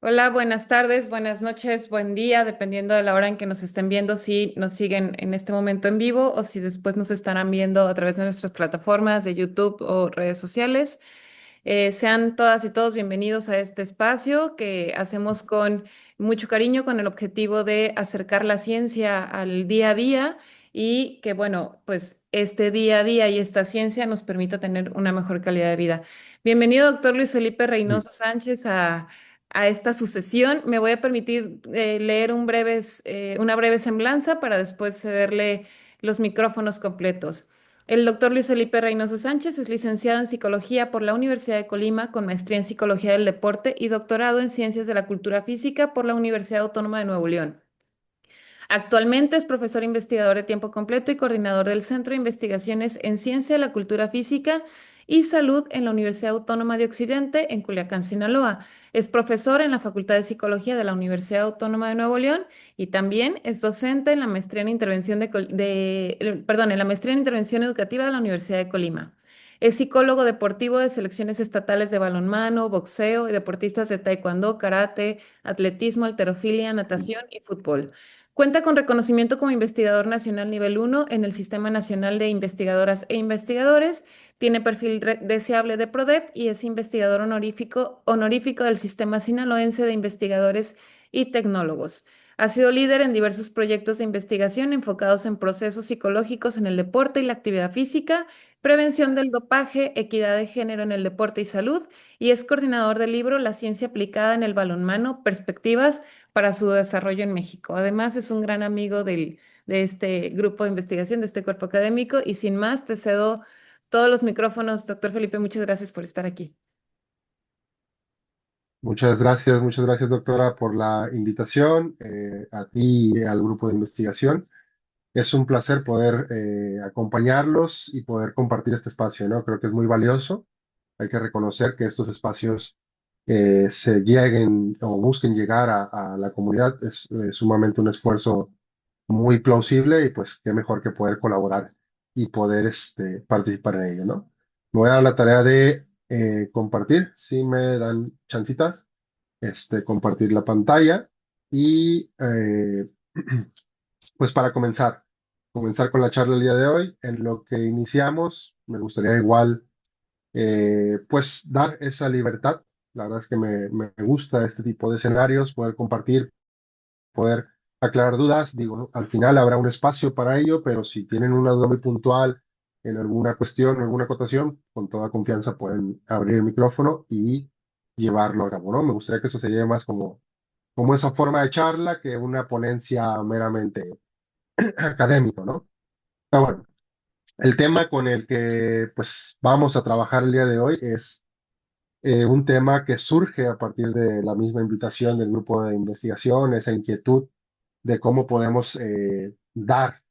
Hola, buenas tardes, buenas noches, buen día, dependiendo de la hora en que nos estén viendo, si nos siguen en este momento en vivo o si después nos estarán viendo a través de nuestras plataformas de YouTube o redes sociales. Sean todas y todos bienvenidos a este espacio que hacemos con mucho cariño, con el objetivo de acercar la ciencia al día a día y que, bueno, pues este día a día y esta ciencia nos permita tener una mejor calidad de vida. Bienvenido, doctor Luis Felipe Mm. Reynoso Sánchez, a esta sucesión. Me voy a permitir leer una breve semblanza para después cederle los micrófonos completos. El doctor Luis Felipe Reynoso Sánchez es licenciado en Psicología por la Universidad de Colima, con maestría en Psicología del Deporte y doctorado en Ciencias de la Cultura Física por la Universidad Autónoma de Nuevo León. Actualmente es profesor investigador de tiempo completo y coordinador del Centro de Investigaciones en Ciencia de la Cultura Física y Salud en la Universidad Autónoma de Occidente en Culiacán, Sinaloa. Es profesor en la Facultad de Psicología de la Universidad Autónoma de Nuevo León y también es docente en la maestría en intervención en la maestría en intervención educativa de la Universidad de Colima. Es psicólogo deportivo de selecciones estatales de balonmano, boxeo y deportistas de taekwondo, karate, atletismo, halterofilia, natación y fútbol. Cuenta con reconocimiento como investigador nacional nivel 1 en el Sistema Nacional de Investigadoras e Investigadores, tiene perfil deseable de PRODEP y es investigador honorífico del Sistema Sinaloense de Investigadores y Tecnólogos. Ha sido líder en diversos proyectos de investigación enfocados en procesos psicológicos en el deporte y la actividad física, prevención del dopaje, equidad de género en el deporte y salud, y es coordinador del libro La ciencia aplicada en el balonmano, perspectivas para su desarrollo en México. Además, es un gran amigo de este grupo de investigación, de este cuerpo académico. Y sin más, te cedo todos los micrófonos. Doctor Felipe, muchas gracias por estar aquí. Muchas gracias, doctora, por la invitación, a ti y al grupo de investigación. Es un placer poder acompañarlos y poder compartir este espacio, ¿no? Creo que es muy valioso. Hay que reconocer que estos espacios se lleguen o busquen llegar a la comunidad. Es sumamente un esfuerzo muy plausible y pues qué mejor que poder colaborar y poder participar en ello, ¿no? Me voy a dar la tarea de compartir, si me dan chancita, compartir la pantalla y pues para comenzar con la charla del día de hoy, en lo que iniciamos, me gustaría igual pues dar esa libertad. La verdad es que me gusta este tipo de escenarios, poder compartir, poder aclarar dudas. Digo, al final habrá un espacio para ello, pero si tienen una duda muy puntual en alguna cuestión, en alguna acotación, con toda confianza pueden abrir el micrófono y llevarlo a cabo, ¿no? Me gustaría que eso se lleve más como esa forma de charla que una ponencia meramente académico, ¿no? Pero bueno, el tema con el que pues vamos a trabajar el día de hoy es un tema que surge a partir de la misma invitación del grupo de investigación, esa inquietud de cómo podemos dar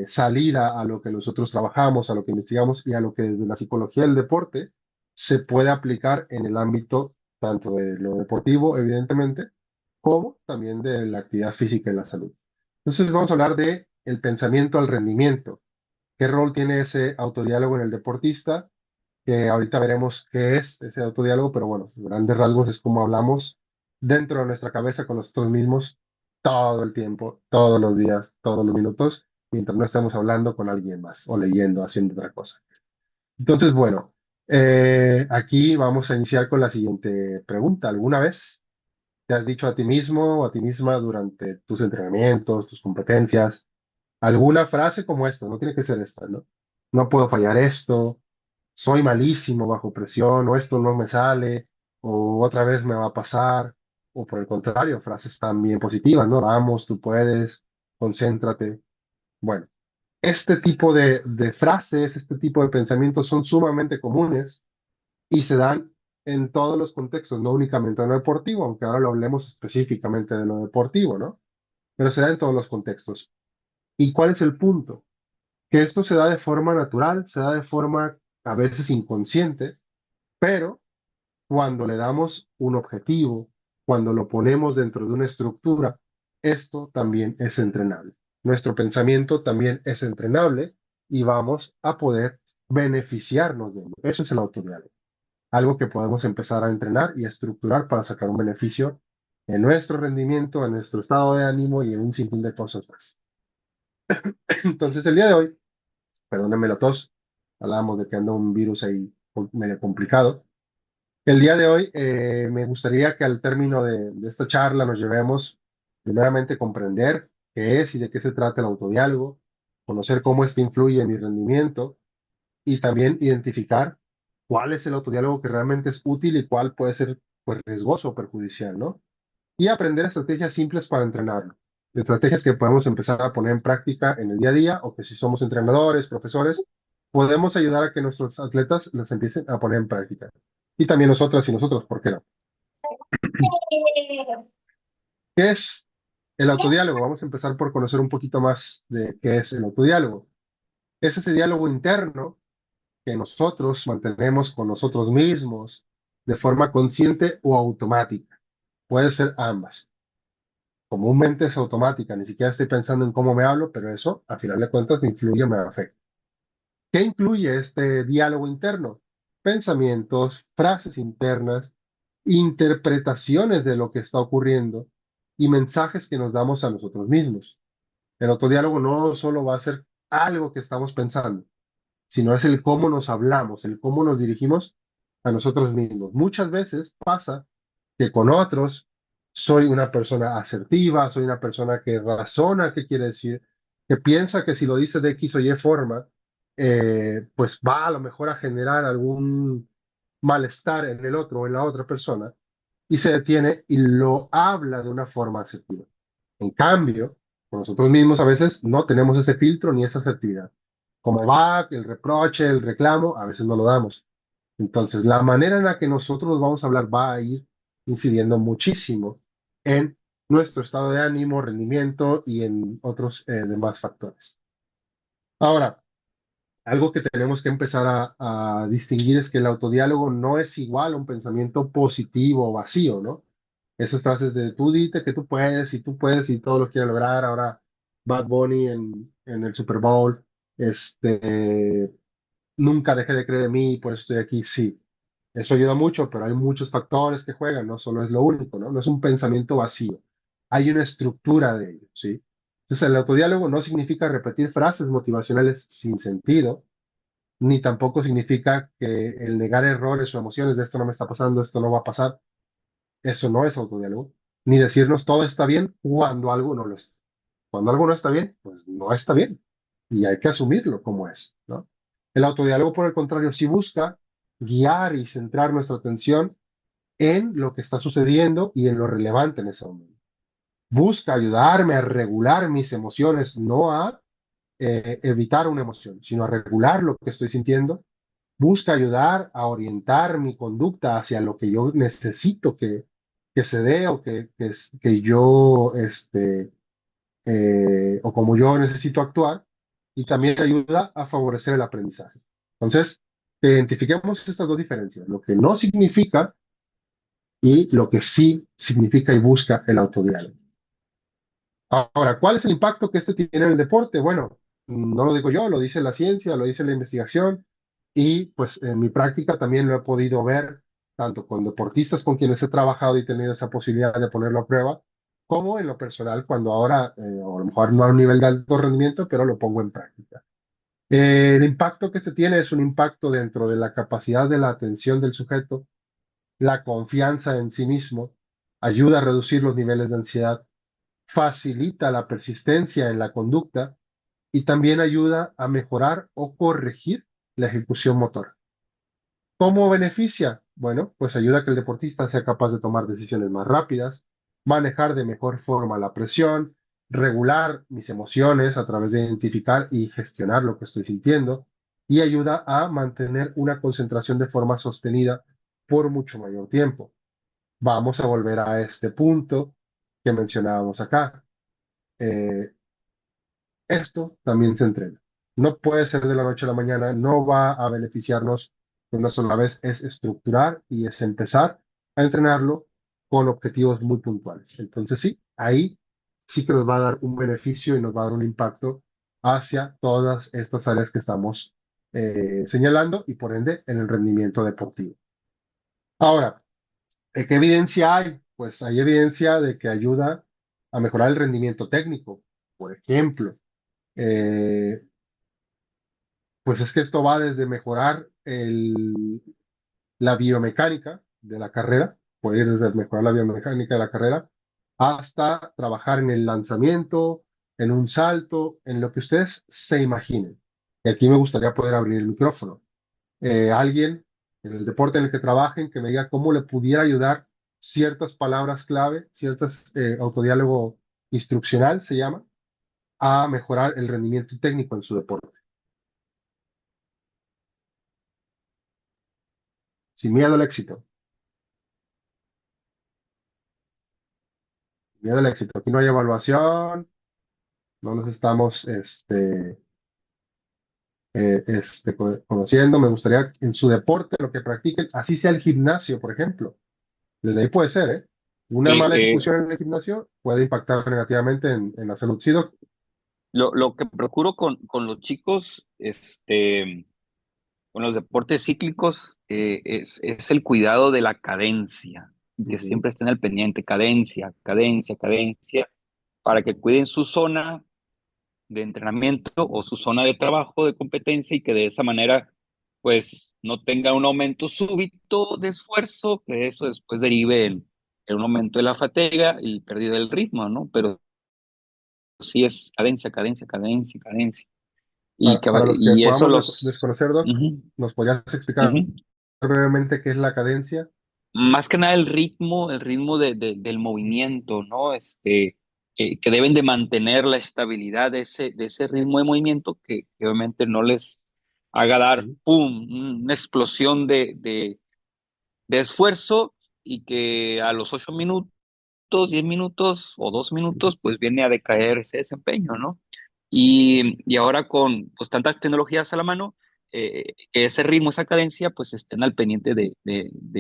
salida a lo que nosotros trabajamos, a lo que investigamos y a lo que desde la psicología del deporte se puede aplicar en el ámbito tanto de lo deportivo, evidentemente, como también de la actividad física y la salud. Entonces vamos a hablar de el pensamiento al rendimiento. ¿Qué rol tiene ese autodiálogo en el deportista? Que ahorita veremos qué es ese autodiálogo, pero bueno, en grandes rasgos es como hablamos dentro de nuestra cabeza con nosotros mismos todo el tiempo, todos los días, todos los minutos, mientras no estemos hablando con alguien más o leyendo, haciendo otra cosa. Entonces, bueno, aquí vamos a iniciar con la siguiente pregunta. ¿Alguna vez te has dicho a ti mismo o a ti misma durante tus entrenamientos, tus competencias, alguna frase como esta? No tiene que ser esta, ¿no? No puedo fallar esto, soy malísimo bajo presión, o esto no me sale, o otra vez me va a pasar, o por el contrario, frases también positivas, ¿no? Vamos, tú puedes, concéntrate. Bueno, este tipo de frases, este tipo de pensamientos son sumamente comunes y se dan en todos los contextos, no únicamente en lo deportivo, aunque ahora lo hablemos específicamente de lo deportivo, ¿no? Pero se da en todos los contextos. ¿Y cuál es el punto? Que esto se da de forma natural, se da de forma a veces inconsciente, pero cuando le damos un objetivo, cuando lo ponemos dentro de una estructura, esto también es entrenable. Nuestro pensamiento también es entrenable y vamos a poder beneficiarnos de ello. Eso es el autodiálogo. algo que podemos empezar a entrenar y a estructurar para sacar un beneficio en nuestro rendimiento, en nuestro estado de ánimo y en un sinfín de cosas más. Entonces, el día de hoy, perdónenme la tos, hablábamos de que anda un virus ahí medio complicado. El día de hoy me gustaría que al término de esta charla nos llevemos primeramente a comprender qué es y de qué se trata el autodiálogo, conocer cómo este influye en mi rendimiento y también identificar cuál es el autodiálogo que realmente es útil y cuál puede ser pues, riesgoso o perjudicial, ¿no? Y aprender estrategias simples para entrenarlo. Estrategias que podemos empezar a poner en práctica en el día a día o que si somos entrenadores, profesores, podemos ayudar a que nuestros atletas las empiecen a poner en práctica. Y también nosotras y nosotros, ¿por qué no? ¿Qué es el autodiálogo? Vamos a empezar por conocer un poquito más de qué es el autodiálogo. Es ese diálogo interno que nosotros mantenemos con nosotros mismos de forma consciente o automática. Puede ser ambas. Comúnmente es automática, ni siquiera estoy pensando en cómo me hablo, pero eso, a final de cuentas, me influye, me afecta. ¿Qué incluye este diálogo interno? Pensamientos, frases internas, interpretaciones de lo que está ocurriendo y mensajes que nos damos a nosotros mismos. El autodiálogo no solo va a ser algo que estamos pensando, sino es el cómo nos hablamos, el cómo nos dirigimos a nosotros mismos. Muchas veces pasa que con otros soy una persona asertiva, soy una persona que razona qué quiere decir, que piensa que si lo dice de X o Y forma, pues va a lo mejor a generar algún malestar en el otro o en la otra persona, y se detiene y lo habla de una forma asertiva. En cambio, con nosotros mismos a veces no tenemos ese filtro ni esa asertividad. Como va, el reproche, el reclamo, a veces no lo damos. Entonces, la manera en la que nosotros vamos a hablar va a ir incidiendo muchísimo en nuestro estado de ánimo, rendimiento y en otros demás factores. Ahora, algo que tenemos que empezar a distinguir es que el autodiálogo no es igual a un pensamiento positivo o vacío, ¿no? Esas frases de tú dite que tú puedes y todo lo quieres lograr. Ahora, Bad Bunny en el Super Bowl, este, nunca dejé de creer en mí, por eso estoy aquí, sí. Eso ayuda mucho, pero hay muchos factores que juegan, no solo es lo único, ¿no? No es un pensamiento vacío. Hay una estructura de ello, ¿sí? Entonces, el autodiálogo no significa repetir frases motivacionales sin sentido, ni tampoco significa que el negar errores o emociones de esto no me está pasando, esto no va a pasar. Eso no es autodiálogo. Ni decirnos todo está bien cuando algo no lo está. Cuando algo no está bien, pues no está bien. Y hay que asumirlo como es, ¿no? El autodiálogo, por el contrario, sí busca guiar y centrar nuestra atención en lo que está sucediendo y en lo relevante en ese momento. Busca ayudarme a regular mis emociones, no a evitar una emoción, sino a regular lo que estoy sintiendo. Busca ayudar a orientar mi conducta hacia lo que yo necesito que se dé o que yo, o como yo necesito actuar, y también ayuda a favorecer el aprendizaje. Entonces, identifiquemos estas dos diferencias, lo que no significa y lo que sí significa y busca el autodiálogo. Ahora, ¿cuál es el impacto que este tiene en el deporte? Bueno, no lo digo yo, lo dice la ciencia, lo dice la investigación y pues en mi práctica también lo he podido ver tanto con deportistas con quienes he trabajado y tenido esa posibilidad de ponerlo a prueba, como en lo personal cuando ahora, o a lo mejor no a un nivel de alto rendimiento, pero lo pongo en práctica. El impacto que se tiene es un impacto dentro de la capacidad de la atención del sujeto, la confianza en sí mismo, ayuda a reducir los niveles de ansiedad, facilita la persistencia en la conducta y también ayuda a mejorar o corregir la ejecución motora. ¿Cómo beneficia? Bueno, pues ayuda a que el deportista sea capaz de tomar decisiones más rápidas, manejar de mejor forma la presión, regular mis emociones a través de identificar y gestionar lo que estoy sintiendo y ayuda a mantener una concentración de forma sostenida por mucho mayor tiempo. Vamos a volver a este punto que mencionábamos acá. Eh, Esto también se entrena. No puede ser de la noche a la mañana, no va a beneficiarnos de una sola vez, es estructurar y es empezar a entrenarlo con objetivos muy puntuales. Entonces sí, ahí sí que nos va a dar un beneficio y nos va a dar un impacto hacia todas estas áreas que estamos señalando y por ende en el rendimiento deportivo. Ahora, ¿qué evidencia hay? Pues hay evidencia de que ayuda a mejorar el rendimiento técnico. Por ejemplo, eh, pues es que esto va desde mejorar la biomecánica de la carrera, puede ir desde mejorar la biomecánica de la carrera hasta trabajar en el lanzamiento, en un salto, en lo que ustedes se imaginen. Y aquí me gustaría poder abrir el micrófono. Alguien en el deporte en el que trabajen que me diga cómo le pudiera ayudar ciertas palabras clave, ciertas autodiálogo instruccional se llama, a mejorar el rendimiento técnico en su deporte. Sin miedo al éxito. Sin miedo al éxito. Aquí no hay evaluación, no nos estamos conociendo. Me gustaría en su deporte lo que practiquen, así sea el gimnasio, por ejemplo. Desde ahí puede ser, ¿eh? Una Eh, mala eh, ejecución en el gimnasio puede impactar negativamente en la salud. Sí, doc. lo que procuro con los chicos, con los deportes cíclicos, es el cuidado de la cadencia y que Ujú. siempre estén al pendiente, cadencia, cadencia, cadencia, para que cuiden su zona de entrenamiento o su zona de trabajo, de competencia y que de esa manera, pues, no tenga un aumento súbito de esfuerzo, que eso después derive en un aumento de la fatiga y pérdida del ritmo, ¿no? Pero sí es cadencia, cadencia, cadencia, cadencia. Para los que Y eso podamos los... desconocer, Doc, Ujú, ¿nos podrías explicar ujú. brevemente qué es la cadencia? Más que nada el ritmo del movimiento, ¿no? Que deben de mantener la estabilidad de ese ritmo de movimiento que obviamente no les haga dar, Ujú. ¡pum!, una explosión de esfuerzo y que a los 8 minutos, 10 minutos o 2 minutos, pues viene a decaer ese desempeño, ¿no? Y ahora con pues, tantas tecnologías a la mano, que ese ritmo, esa cadencia, pues estén al pendiente de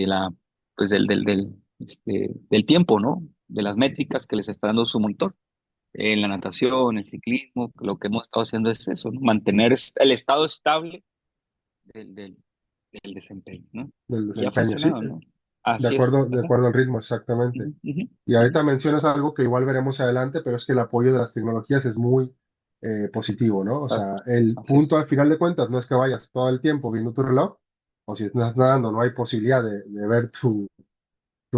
la, pues del tiempo, ¿no? De las métricas que les está dando su monitor. En la natación, el ciclismo, lo que hemos estado haciendo es eso, ¿no? Mantener el estado estable del, del, del desempeño, ¿no? Del Y ha desempeño, sí, funcionado, ¿no? Así es. de Ajá. acuerdo al ritmo, exactamente. Ujú, ujú, Y ujú. ahorita mencionas algo que igual veremos adelante, pero es que el apoyo de las tecnologías es muy positivo, ¿no? O Ah, sea, el así es. punto al final de cuentas no es que vayas todo el tiempo viendo tu reloj, o si estás nadando, no hay posibilidad de ver tu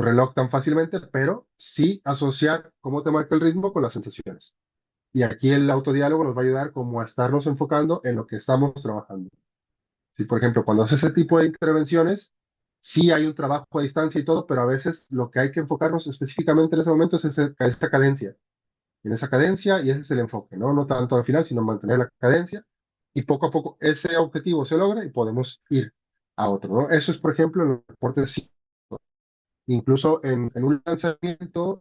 reloj tan fácilmente, pero sí asociar cómo te marca el ritmo con las sensaciones. Y aquí el autodiálogo nos va a ayudar como a estarnos enfocando en lo que estamos trabajando. Si, por ejemplo, cuando haces ese tipo de intervenciones, sí hay un trabajo a distancia y todo, pero a veces lo que hay que enfocarnos específicamente en ese momento es esa cadencia. En esa cadencia y ese es el enfoque, ¿no? No tanto al final, sino mantener la cadencia y poco a poco ese objetivo se logra y podemos ir a otro, ¿no? Eso es, por ejemplo, en los deportes. Sí. Incluso en un lanzamiento,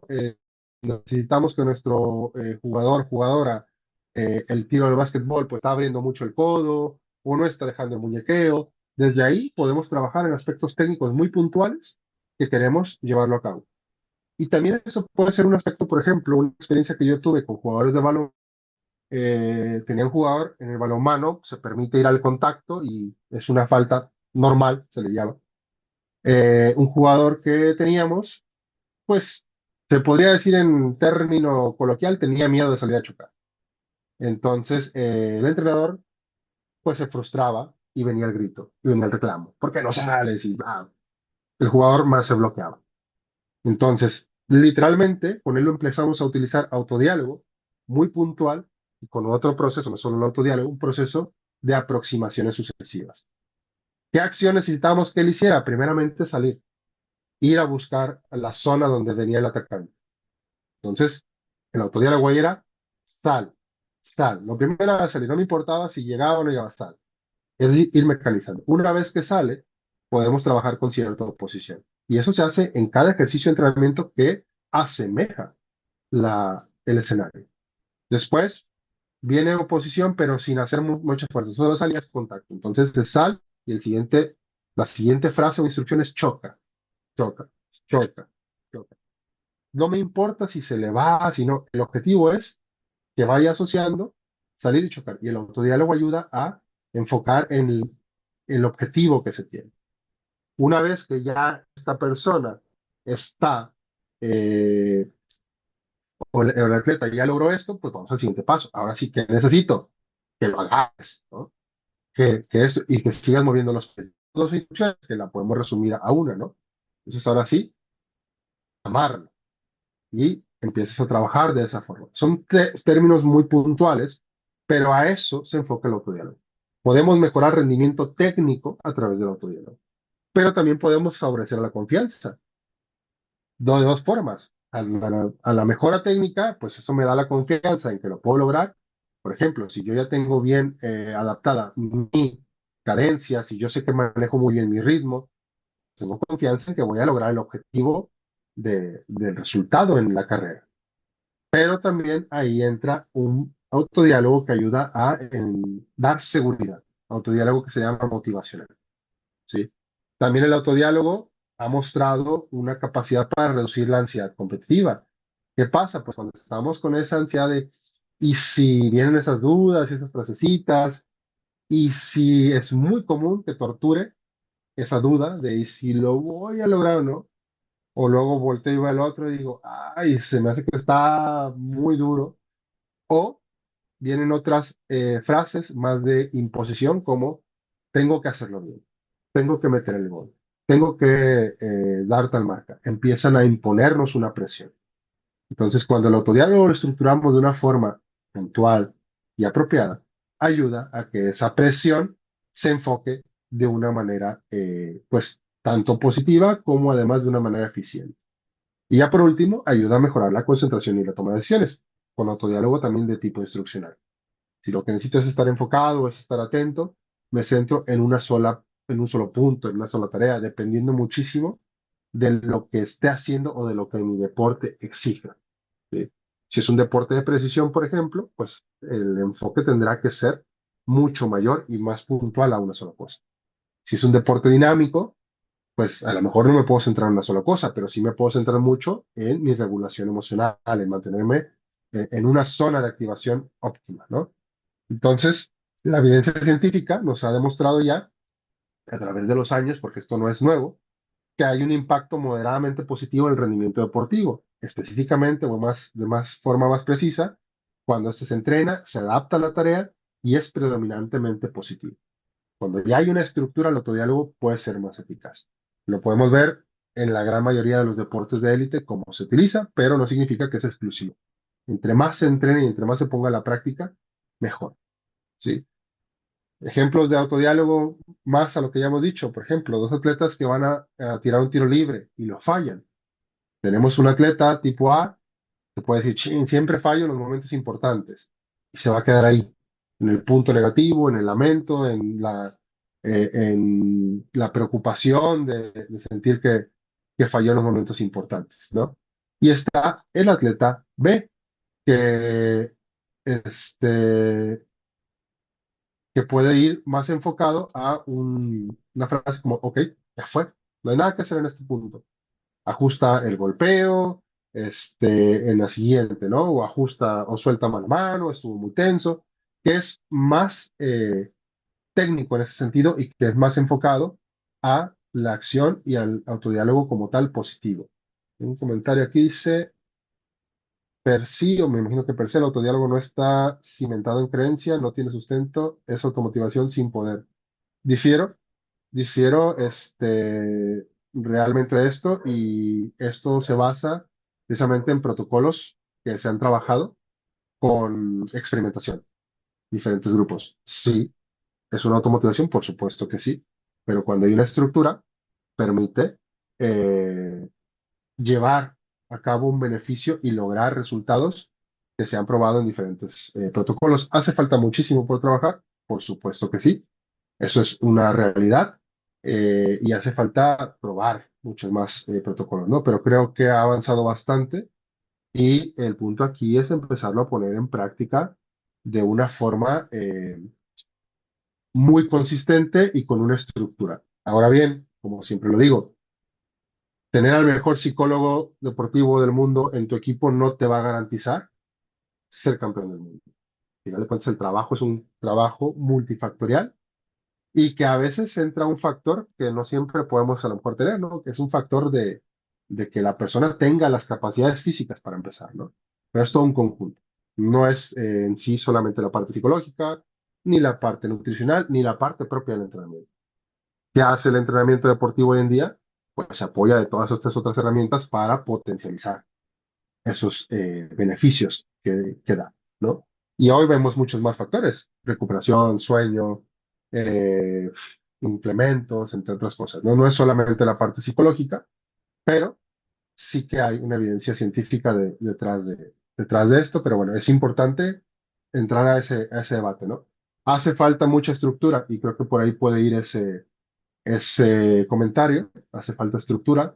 necesitamos que nuestro jugador, jugadora, el tiro del básquetbol, pues está abriendo mucho el codo o no está dejando el muñequeo. Desde ahí podemos trabajar en aspectos técnicos muy puntuales que queremos llevarlo a cabo. Y también eso puede ser un aspecto, por ejemplo, una experiencia que yo tuve con jugadores de balón. Tenía un jugador en el balonmano, se permite ir al contacto y es una falta normal, se le llama. Un jugador que teníamos pues se podría decir en término coloquial, tenía miedo de salir a chocar. Entonces, el entrenador pues se frustraba y venía el grito, y venía el reclamo. ¿Por qué no sales? Y el jugador más se bloqueaba. Entonces, literalmente, con él lo empezamos a utilizar autodiálogo muy puntual y con otro proceso, no solo el autodiálogo, un proceso de aproximaciones sucesivas. ¿Qué acción necesitábamos que él hiciera? Primeramente, salir, ir a buscar la zona donde venía el atacante. Entonces, el autodiálogo ahí era sal, sal. Lo primero era salir, no me importaba si llegaba o no llegaba, sal. Es ir mecanizando. Una vez que sale, podemos trabajar con cierta oposición. Y eso se hace en cada ejercicio de entrenamiento que asemeja el escenario. Después viene oposición, pero sin hacer mucha fuerza, solo salías contacto. Entonces, de sal y la siguiente frase o instrucción es choca, choca, choca, choca. No me importa si se le va, si no. El objetivo es que vaya asociando, salir y chocar. Y el autodiálogo ayuda a enfocar en el objetivo que se tiene. Una vez que ya está esta persona está, eh, o el atleta ya logró esto, pues vamos al siguiente paso. Ahora sí que necesito que lo hagas, ¿no? Y que sigas moviendo los pies. Dos instrucciones que la podemos resumir a una, ¿no? Entonces ahora sí, amarlo y empiezas a trabajar de esa forma. Son términos muy puntuales, pero a eso se enfoca el autodiálogo. Podemos mejorar rendimiento técnico a través del autodiálogo, pero también podemos favorecer a la confianza de dos formas. A la mejora técnica, pues eso me da la confianza en que lo puedo lograr. Por ejemplo, si yo ya tengo bien adaptada mi cadencia, si yo sé que manejo muy bien mi ritmo, tengo confianza en que voy a lograr el objetivo del resultado en la carrera. Pero también ahí entra un autodiálogo que ayuda a dar seguridad, autodiálogo que se llama motivacional, ¿sí? También el autodiálogo ha mostrado una capacidad para reducir la ansiedad competitiva. ¿Qué pasa? Pues cuando estamos con esa ansiedad de, y si vienen esas dudas, esas frasecitas, y si es muy común que torture esa duda de, ¿y si lo voy a lograr o no? O luego volteo y veo al otro y digo, ay, se me hace que está muy duro. O vienen otras frases más de imposición como tengo que hacerlo bien, tengo que meter el gol, tengo que dar tal marca. Empiezan a imponernos una presión. Entonces, cuando el autodiálogo lo estructuramos de una forma puntual y apropiada, ayuda a que esa presión se enfoque de una manera, pues, tanto positiva como además de una manera eficiente. Y ya por último, ayuda a mejorar la concentración y la toma de decisiones, con autodiálogo también de tipo instruccional. Si lo que necesito es estar enfocado, es estar atento, me centro en un solo punto, en una sola tarea, dependiendo muchísimo de lo que esté haciendo o de lo que mi deporte exija, ¿sí? Si es un deporte de precisión, por ejemplo, pues el enfoque tendrá que ser mucho mayor y más puntual a una sola cosa. Si es un deporte dinámico, pues a lo mejor no me puedo centrar en una sola cosa, pero sí me puedo centrar mucho en mi regulación emocional, en mantenerme en una zona de activación óptima, ¿no? Entonces, la evidencia científica nos ha demostrado ya, a través de los años, porque esto no es nuevo, que hay un impacto moderadamente positivo en el rendimiento deportivo, específicamente o forma más precisa, cuando este se entrena, se adapta a la tarea y es predominantemente positivo. Cuando ya hay una estructura, el autodiálogo puede ser más eficaz. Lo podemos ver en la gran mayoría de los deportes de élite cómo se utiliza, pero no significa que es exclusivo. Entre más se entrene y entre más se ponga a la práctica, mejor, ¿sí? Ejemplos de autodiálogo más a lo que ya hemos dicho. Por ejemplo, dos atletas que van a tirar un tiro libre y lo fallan. Tenemos un atleta tipo A que puede decir, "Chin, siempre fallo en los momentos importantes". Y se va a quedar ahí, en el punto negativo, en el lamento, en la preocupación de sentir que falló en los momentos importantes, ¿no? Y está el atleta B, que este, que puede ir más enfocado a una frase como, ok, ya fue, no hay nada que hacer en este punto. Ajusta el golpeo, en la siguiente, ¿no? O ajusta o suelta mano a mano, estuvo muy tenso, que es más técnico en ese sentido y que es más enfocado a la acción y al autodiálogo como tal positivo. Un comentario aquí dice, per sí, o me imagino que per se, el autodiálogo no está cimentado en creencia, no tiene sustento, es automotivación sin poder. Difiero, difiero realmente de esto y esto se basa precisamente en protocolos que se han trabajado con experimentación, diferentes grupos. Sí, es una automotivación, por supuesto que sí, pero cuando hay una estructura, permite eh, llevar a cabo un beneficio y lograr resultados que se han probado en diferentes protocolos. ¿Hace falta muchísimo por trabajar? Por supuesto que sí, eso es una realidad y hace falta probar muchos más protocolos, ¿no? Pero creo que ha avanzado bastante y el punto aquí es empezarlo a poner en práctica de una forma muy consistente y con una estructura. Ahora bien, como siempre lo digo, tener al mejor psicólogo deportivo del mundo en tu equipo no te va a garantizar ser campeón del mundo. Al final de cuentas, el trabajo es un trabajo multifactorial y que a veces entra un factor que no siempre podemos a lo mejor tener, ¿no? Que es un factor de que la persona tenga las capacidades físicas para empezar, ¿no? Pero es todo un conjunto. No es en sí solamente la parte psicológica, ni la parte nutricional, ni la parte propia del entrenamiento. ¿Qué hace el entrenamiento deportivo hoy en día? Pues se apoya de todas estas otras herramientas para potencializar esos beneficios que da, ¿no? Y hoy vemos muchos más factores, recuperación, sueño, eh, implementos, entre otras cosas, ¿no? No es solamente la parte psicológica, pero sí que hay una evidencia científica detrás de esto, pero bueno, es importante entrar a ese debate, ¿no? Hace falta mucha estructura y creo que por ahí puede ir ese comentario, hace falta estructura,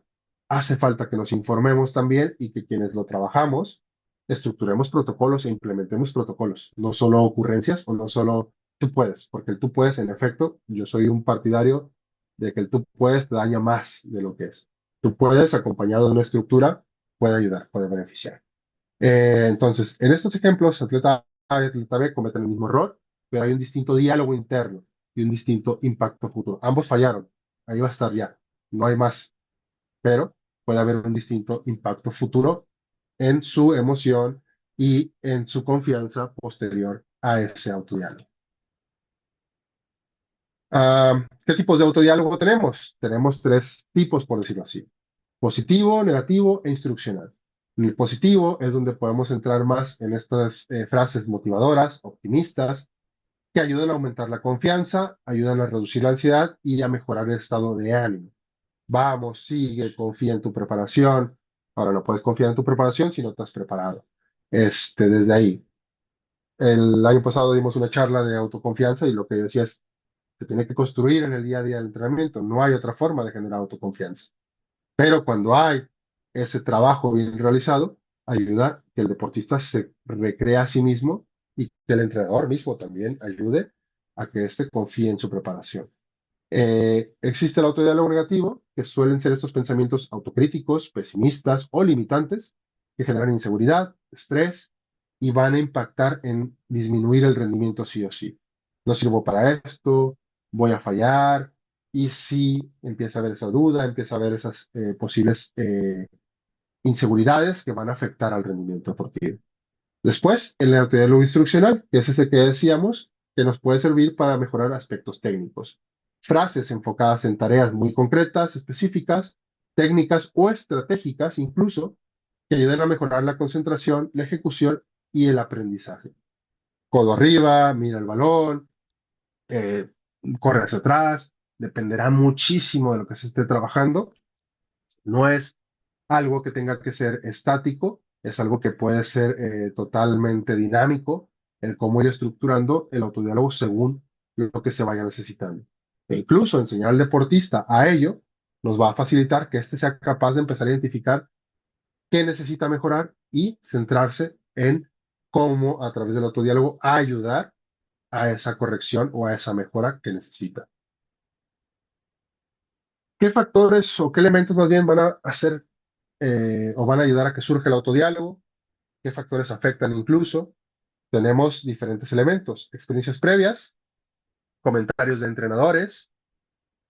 hace falta que nos informemos también y que quienes lo trabajamos estructuremos protocolos e implementemos protocolos, no solo ocurrencias o no solo tú puedes, porque el tú puedes, en efecto, yo soy un partidario de que el tú puedes te daña más de lo que es. Tú puedes, acompañado de una estructura, puede ayudar, puede beneficiar. Entonces, en estos ejemplos, atleta A y atleta B cometen el mismo error, pero hay un distinto diálogo interno y un distinto impacto futuro. Ambos fallaron, ahí va a estar ya, no hay más, pero puede haber un distinto impacto futuro en su emoción y en su confianza posterior a ese autodiálogo. ¿Qué tipos de autodiálogo tenemos? Tenemos tres tipos, por decirlo así: positivo, negativo e instruccional. El positivo es donde podemos entrar más en estas frases motivadoras, optimistas, que ayudan a aumentar la confianza, ayudan a reducir la ansiedad y a mejorar el estado de ánimo. Vamos, sigue, confía en tu preparación. Ahora no puedes confiar en tu preparación si no estás preparado. Desde ahí. El año pasado dimos una charla de autoconfianza y lo que yo decía es, se tiene que construir en el día a día del entrenamiento. No hay otra forma de generar autoconfianza. Pero cuando hay ese trabajo bien realizado, ayuda a que el deportista se recrea a sí mismo y que el entrenador mismo también ayude a que éste confíe en su preparación. Existe el autodiálogo negativo, que suelen ser estos pensamientos autocríticos, pesimistas o limitantes, que generan inseguridad, estrés y van a impactar en disminuir el rendimiento sí o sí. No sirvo para esto, voy a fallar, y si empieza a haber esa duda, empieza a haber esas posibles inseguridades que van a afectar al rendimiento deportivo. Después, el autodiálogo instruccional, que es ese que decíamos, que nos puede servir para mejorar aspectos técnicos. Frases enfocadas en tareas muy concretas, específicas, técnicas o estratégicas incluso, que ayuden a mejorar la concentración, la ejecución y el aprendizaje. Codo arriba, mira el balón, eh, corre hacia atrás, dependerá muchísimo de lo que se esté trabajando. No es algo que tenga que ser estático, es algo que puede ser totalmente dinámico, el cómo ir estructurando el autodiálogo según lo que se vaya necesitando. E incluso enseñar al deportista a ello nos va a facilitar que éste sea capaz de empezar a identificar qué necesita mejorar y centrarse en cómo a través del autodiálogo ayudar a esa corrección o a esa mejora que necesita. ¿Qué factores o qué elementos más bien van a hacer o van a ayudar a que surja el autodiálogo? ¿Qué factores afectan incluso? Tenemos diferentes elementos: experiencias previas, comentarios de entrenadores,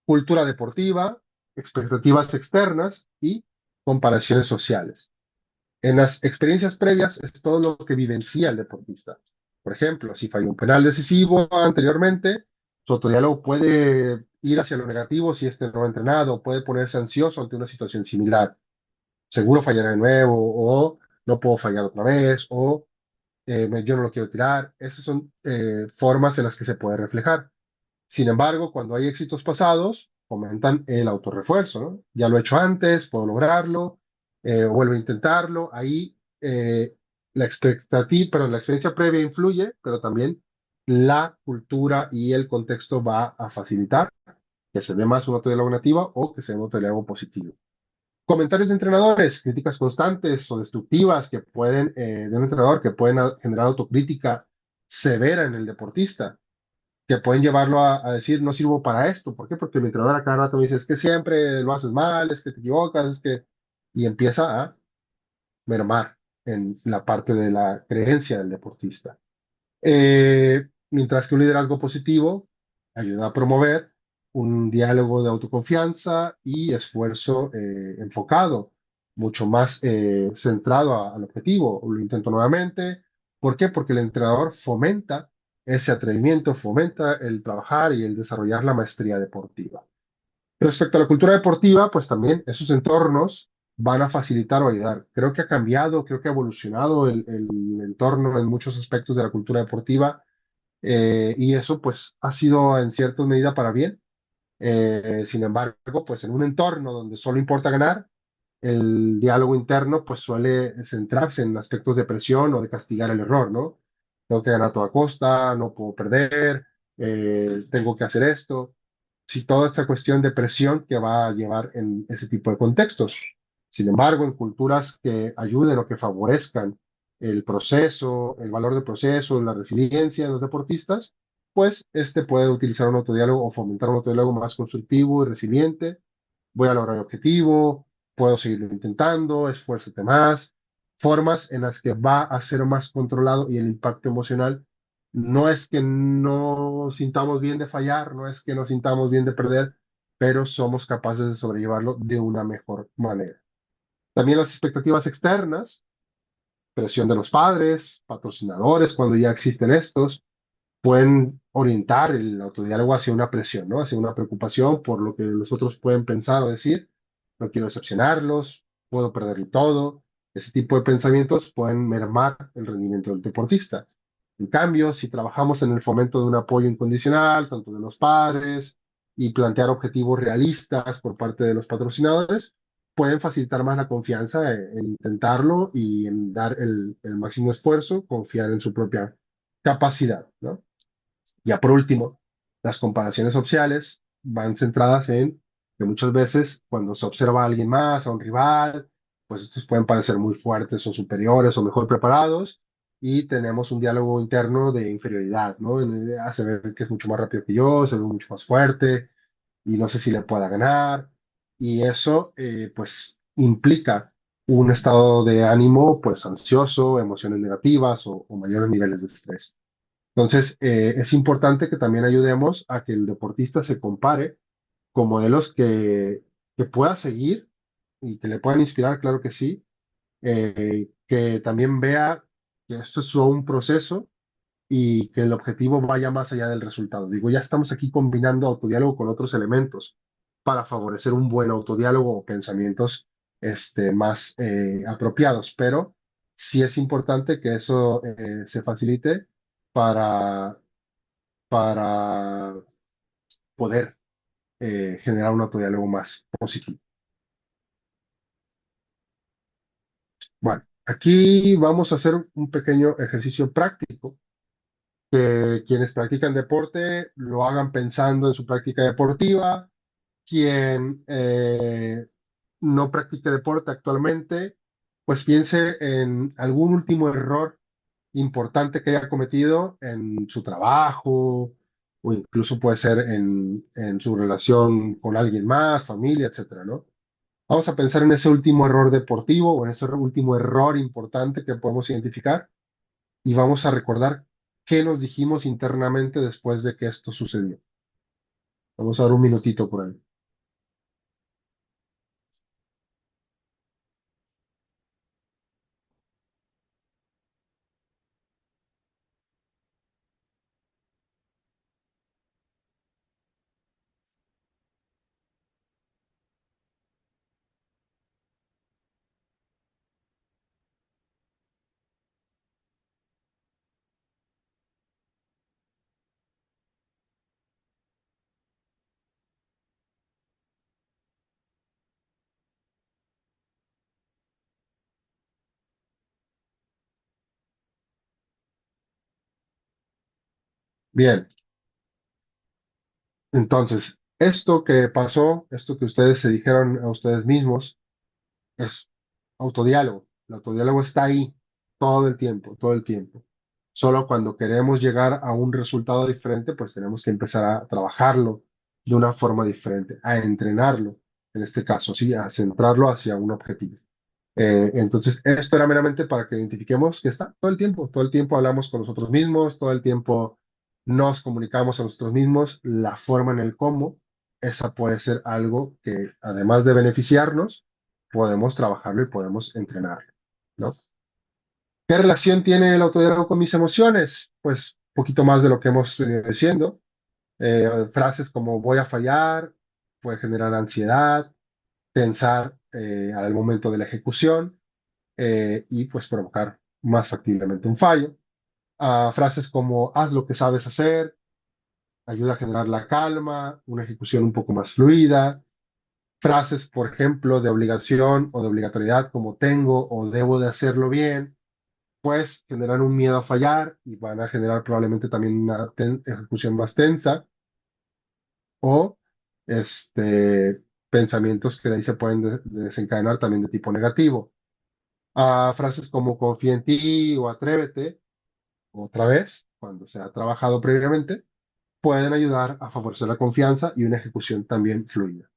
cultura deportiva, expectativas externas y comparaciones sociales. En las experiencias previas es todo lo que vivencia el deportista. Por ejemplo, si falló un penal decisivo anteriormente, su autodiálogo puede ir hacia lo negativo si este no ha entrenado, puede ponerse ansioso ante una situación similar. Seguro fallará de nuevo, o no puedo fallar otra vez, o yo no lo quiero tirar. Esas son formas en las que se puede reflejar. Sin embargo, cuando hay éxitos pasados, fomentan el autorrefuerzo, ¿no? Ya lo he hecho antes, puedo lograrlo, vuelvo a intentarlo. Ahí la expectativa, pero la experiencia previa influye, pero también la cultura y el contexto va a facilitar que se dé más un autodiálogo negativo o que se dé un autodiálogo positivo. Comentarios de entrenadores, críticas constantes o destructivas que pueden, de un entrenador que pueden generar autocrítica severa en el deportista, que pueden llevarlo a decir, no sirvo para esto. ¿Por qué? Porque mi entrenador a cada rato me dice, es que siempre lo haces mal, es que te equivocas, es que... Y empieza a mermar en la parte de la creencia del deportista. Mientras que un liderazgo positivo ayuda a promover un diálogo de autoconfianza y esfuerzo enfocado, mucho más centrado al objetivo. Lo intento nuevamente. ¿Por qué? Porque el entrenador fomenta ese atrevimiento, fomenta el trabajar y el desarrollar la maestría deportiva. Respecto a la cultura deportiva, pues también esos entornos van a facilitar o ayudar. Creo que ha cambiado, creo que ha evolucionado el entorno en muchos aspectos de la cultura deportiva, y eso pues ha sido en cierta medida para bien. Sin embargo, pues en un entorno donde solo importa ganar, el diálogo interno pues suele centrarse en aspectos de presión o de castigar el error, ¿no? Tengo que ganar a toda costa, no puedo perder, tengo que hacer esto. Sí, toda esta cuestión de presión que va a llevar en ese tipo de contextos. Sin embargo, en culturas que ayuden o que favorezcan el proceso, el valor del proceso, la resiliencia de los deportistas, pues este puede utilizar un autodiálogo o fomentar un autodiálogo más constructivo y resiliente. Voy a lograr el objetivo, puedo seguirlo intentando, esfuérzate más, formas en las que va a ser más controlado y el impacto emocional no es que no sintamos bien de fallar, no es que nos sintamos bien de perder, pero somos capaces de sobrellevarlo de una mejor manera. También las expectativas externas, presión de los padres, patrocinadores, cuando ya existen estos, pueden orientar el autodiálogo hacia una presión, ¿no? Hacia una preocupación por lo que los otros pueden pensar o decir. No quiero decepcionarlos, puedo perderlo todo. Ese tipo de pensamientos pueden mermar el rendimiento del deportista. En cambio, si trabajamos en el fomento de un apoyo incondicional, tanto de los padres, y plantear objetivos realistas por parte de los patrocinadores, pueden facilitar más la confianza en intentarlo y en dar el máximo esfuerzo, confiar en su propia capacidad, ¿no? Ya por último, las comparaciones sociales van centradas en que muchas veces cuando se observa a alguien más, a un rival, pues estos pueden parecer muy fuertes o superiores o mejor preparados y tenemos un diálogo interno de inferioridad, ¿no? Hace ver que es mucho más rápido que yo, se ve mucho más fuerte y no sé si le pueda ganar. Y eso, pues, implica un estado de ánimo, pues, ansioso, emociones negativas o mayores niveles de estrés. Entonces, es importante que también ayudemos a que el deportista se compare con modelos que pueda seguir y que le puedan inspirar, claro que sí, que también vea que esto es todo un proceso y que el objetivo vaya más allá del resultado. Digo, ya estamos aquí combinando autodiálogo con otros elementos para favorecer un buen autodiálogo o pensamientos más apropiados, pero sí es importante que eso se facilite para, para poder generar un autodiálogo más positivo. Bueno, aquí vamos a hacer un pequeño ejercicio práctico, que quienes practican deporte lo hagan pensando en su práctica deportiva. Quien no practique deporte actualmente, pues piense en algún último error importante que haya cometido en su trabajo o incluso puede ser en su relación con alguien más, familia, etcétera, ¿no? Vamos a pensar en ese último error deportivo o en ese último error importante que podemos identificar y vamos a recordar qué nos dijimos internamente después de que esto sucedió. Vamos a dar un minutito por ahí. Bien, entonces, esto que pasó, esto que ustedes se dijeron a ustedes mismos, es autodiálogo. El autodiálogo está ahí todo el tiempo, todo el tiempo. Solo cuando queremos llegar a un resultado diferente, pues tenemos que empezar a trabajarlo de una forma diferente, a entrenarlo, en este caso, sí, a centrarlo hacia un objetivo. Entonces, esto era meramente para que identifiquemos que está todo el tiempo hablamos con nosotros mismos, todo el tiempo nos comunicamos a nosotros mismos, la forma en el cómo, esa puede ser algo que, además de beneficiarnos, podemos trabajarlo y podemos entrenarlo, ¿no? ¿Qué relación tiene el autodiálogo con mis emociones? Pues un poquito más de lo que hemos venido diciendo. Frases como voy a fallar, puede generar ansiedad, tensar al momento de la ejecución y pues provocar más factiblemente un fallo. Frases como haz lo que sabes hacer, ayuda a generar la calma, una ejecución un poco más fluida. Frases, por ejemplo, de obligación o de obligatoriedad como tengo o debo de hacerlo bien, pues generan un miedo a fallar y van a generar probablemente también una ejecución más tensa o pensamientos que de ahí se pueden desencadenar también de tipo negativo. Frases como confía en ti o atrévete, otra vez, cuando se ha trabajado previamente, pueden ayudar a favorecer la confianza y una ejecución también fluida.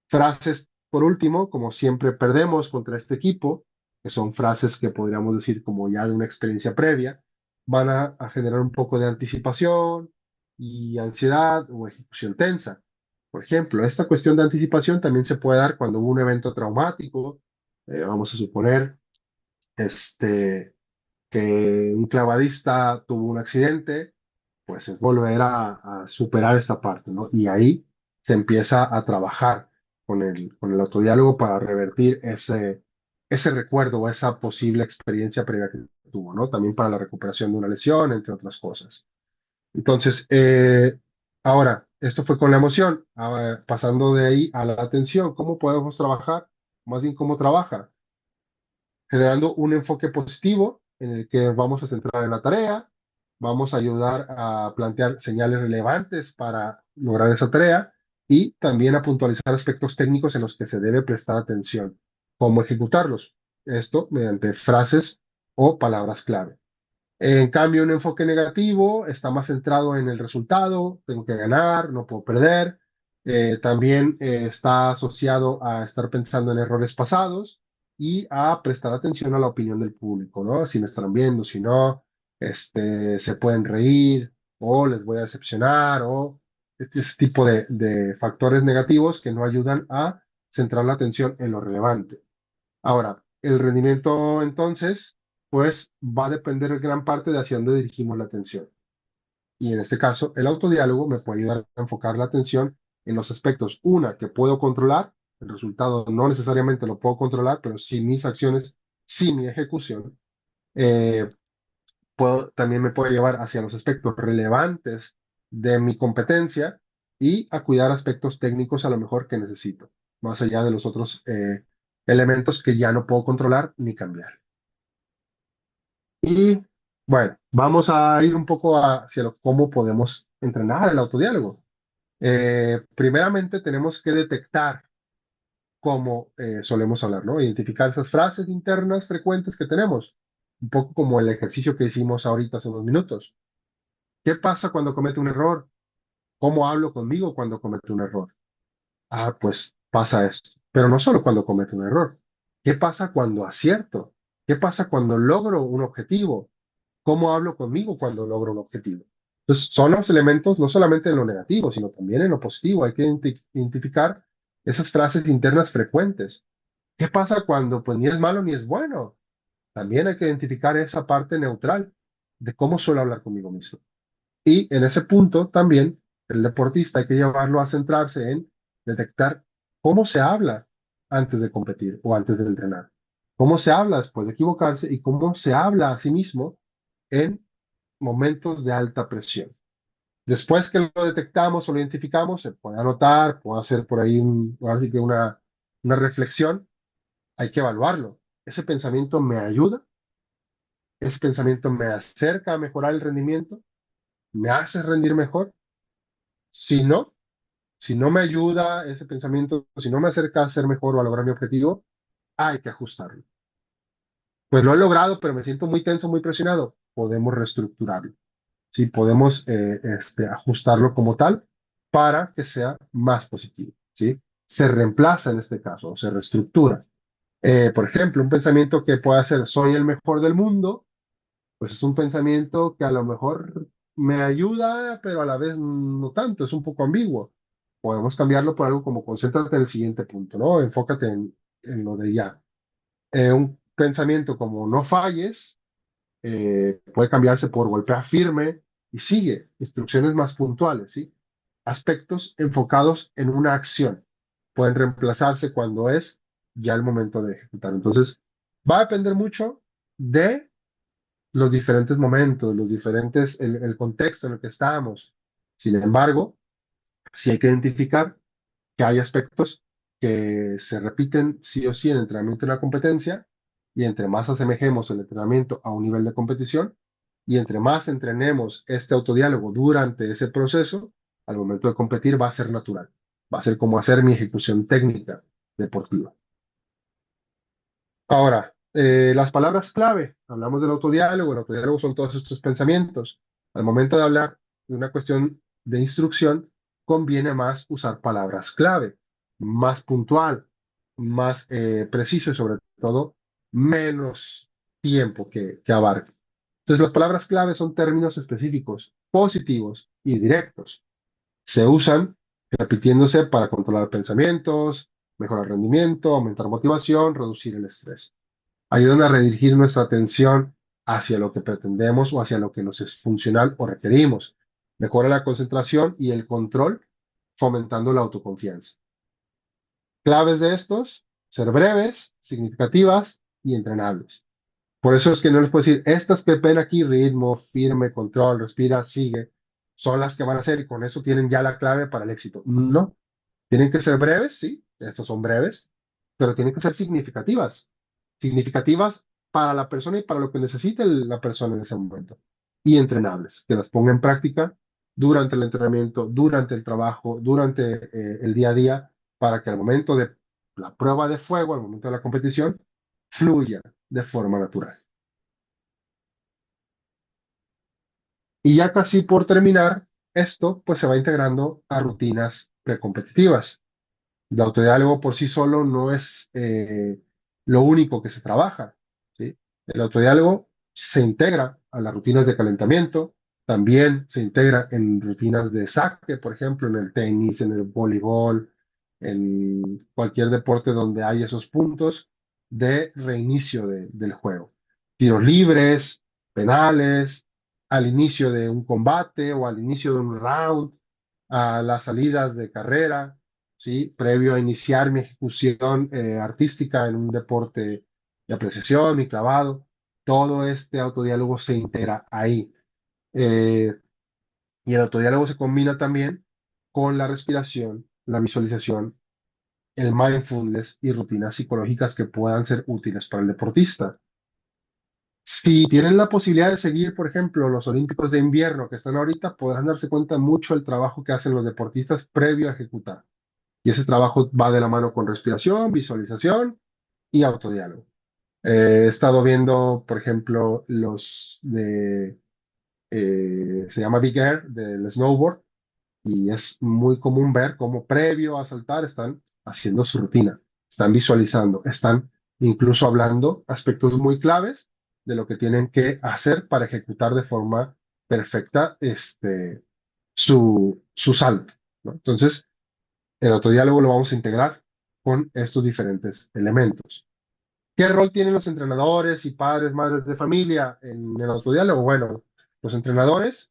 Frases, por último, como siempre perdemos contra este equipo, que son frases que podríamos decir como ya de una experiencia previa, van a generar un poco de anticipación y ansiedad o ejecución tensa. Por ejemplo, esta cuestión de anticipación también se puede dar cuando hubo un evento traumático, vamos a suponer, este, que un clavadista tuvo un accidente, pues es volver a superar esta parte, ¿no? Y ahí se empieza a trabajar con el autodiálogo para revertir ese recuerdo o esa posible experiencia previa que tuvo, ¿no? También para la recuperación de una lesión, entre otras cosas. Entonces, ahora, esto fue con la emoción. Ahora, pasando de ahí a la atención, ¿cómo podemos trabajar? Más bien, ¿cómo trabaja? Generando un enfoque positivo en el que vamos a centrar en la tarea, vamos a ayudar a plantear señales relevantes para lograr esa tarea y también a puntualizar aspectos técnicos en los que se debe prestar atención, cómo ejecutarlos. Esto mediante frases o palabras clave. En cambio, un enfoque negativo está más centrado en el resultado, tengo que ganar, no puedo perder. También está asociado a estar pensando en errores pasados y a prestar atención a la opinión del público, ¿no? Si me están viendo, si no, se pueden reír o les voy a decepcionar o ese tipo de factores negativos que no ayudan a centrar la atención en lo relevante. Ahora, el rendimiento entonces, pues va a depender en gran parte de hacia dónde dirigimos la atención. Y en este caso, el autodiálogo me puede ayudar a enfocar la atención en los aspectos, una, que puedo controlar, el resultado no necesariamente lo puedo controlar, pero sí mis acciones, sí mi ejecución. Eh, también me puede llevar hacia los aspectos relevantes de mi competencia y a cuidar aspectos técnicos a lo mejor que necesito, más allá de los otros elementos que ya no puedo controlar ni cambiar. Y bueno, vamos a ir un poco hacia cómo podemos entrenar el autodiálogo. Primeramente tenemos que detectar cómo solemos hablar, ¿no? Identificar esas frases internas frecuentes que tenemos, un poco como el ejercicio que hicimos ahorita hace unos minutos. ¿Qué pasa cuando cometo un error? ¿Cómo hablo conmigo cuando cometo un error? Pues pasa esto. Pero no solo cuando cometo un error. ¿Qué pasa cuando acierto? ¿Qué pasa cuando logro un objetivo? ¿Cómo hablo conmigo cuando logro un objetivo? Entonces, son los elementos no solamente en lo negativo, sino también en lo positivo. Hay que identificar esas frases internas frecuentes. ¿Qué pasa cuando pues ni es malo ni es bueno? También hay que identificar esa parte neutral de cómo suelo hablar conmigo mismo. Y en ese punto también el deportista hay que llevarlo a centrarse en detectar cómo se habla antes de competir o antes de entrenar, cómo se habla después de equivocarse y cómo se habla a sí mismo en momentos de alta presión. Después que lo detectamos o lo identificamos, se puede anotar, puede hacer por ahí ahora sí que una reflexión, hay que evaluarlo. ¿Ese pensamiento me ayuda? ¿Ese pensamiento me acerca a mejorar el rendimiento? ¿Me hace rendir mejor? Si no, si no me ayuda ese pensamiento, si no me acerca a ser mejor o a lograr mi objetivo, hay que ajustarlo. Pues lo he logrado, pero me siento muy tenso, muy presionado. Podemos reestructurarlo. ¿Sí? Podemos ajustarlo como tal para que sea más positivo. ¿Sí? Se reemplaza en este caso, o se reestructura. Por ejemplo, un pensamiento que pueda ser soy el mejor del mundo, pues es un pensamiento que a lo mejor me ayuda, pero a la vez no tanto, es un poco ambiguo. Podemos cambiarlo por algo como concéntrate en el siguiente punto, ¿no? Enfócate en lo de ya. Un pensamiento como no falles puede cambiarse por golpea firme y sigue, instrucciones más puntuales, ¿sí? Aspectos enfocados en una acción pueden reemplazarse cuando es ya el momento de ejecutar. Entonces, va a depender mucho de los diferentes momentos, el contexto en el que estamos. Sin embargo, sí hay que identificar que hay aspectos que se repiten sí o sí en el entrenamiento en la competencia, y entre más asemejemos el entrenamiento a un nivel de competición, y entre más entrenemos este autodiálogo durante ese proceso, al momento de competir va a ser natural, va a ser como hacer mi ejecución técnica deportiva. Ahora, las palabras clave, hablamos del autodiálogo, el autodiálogo son todos estos pensamientos. Al momento de hablar de una cuestión de instrucción, conviene más usar palabras clave, más puntual, más preciso y sobre todo menos tiempo que abarque. Entonces, las palabras clave son términos específicos, positivos y directos. Se usan repitiéndose para controlar pensamientos, mejorar rendimiento, aumentar motivación, reducir el estrés. Ayudan a redirigir nuestra atención hacia lo que pretendemos o hacia lo que nos es funcional o requerimos. Mejora la concentración y el control, fomentando la autoconfianza. Claves de estos, ser breves, significativas y entrenables. Por eso es que no les puedo decir, estas que ven aquí, ritmo, firme, control, respira, sigue, son las que van a ser y con eso tienen ya la clave para el éxito. No, tienen que ser breves, sí, estas son breves, pero tienen que ser significativas. Significativas para la persona y para lo que necesite la persona en ese momento. Y entrenables, que las ponga en práctica durante el entrenamiento, durante el trabajo, durante el día a día, para que al momento de la prueba de fuego, al momento de la competición, fluya de forma natural. Y ya casi por terminar, esto pues se va integrando a rutinas precompetitivas. El autodiálogo por sí solo no es lo único que se trabaja, ¿sí? El autodiálogo se integra a las rutinas de calentamiento, también se integra en rutinas de saque, por ejemplo, en el tenis, en el voleibol, en cualquier deporte donde hay esos puntos de reinicio del juego. Tiros libres, penales, al inicio de un combate o al inicio de un round, a las salidas de carrera, ¿sí? Previo a iniciar mi ejecución artística en un deporte de apreciación, mi clavado, todo este autodiálogo se integra ahí. Eh, y el autodiálogo se combina también con la respiración, la visualización, el mindfulness y rutinas psicológicas que puedan ser útiles para el deportista. Si tienen la posibilidad de seguir, por ejemplo, los Olímpicos de invierno que están ahorita, podrán darse cuenta mucho el trabajo que hacen los deportistas previo a ejecutar. Y ese trabajo va de la mano con respiración, visualización y autodiálogo. He estado viendo, por ejemplo, se llama Big Air, del snowboard, y es muy común ver cómo previo a saltar están haciendo su rutina, están visualizando, están incluso hablando aspectos muy claves de lo que tienen que hacer para ejecutar de forma perfecta su salto, ¿no? Entonces, el autodiálogo lo vamos a integrar con estos diferentes elementos. ¿Qué rol tienen los entrenadores y padres, madres de familia en el autodiálogo? Bueno, los entrenadores,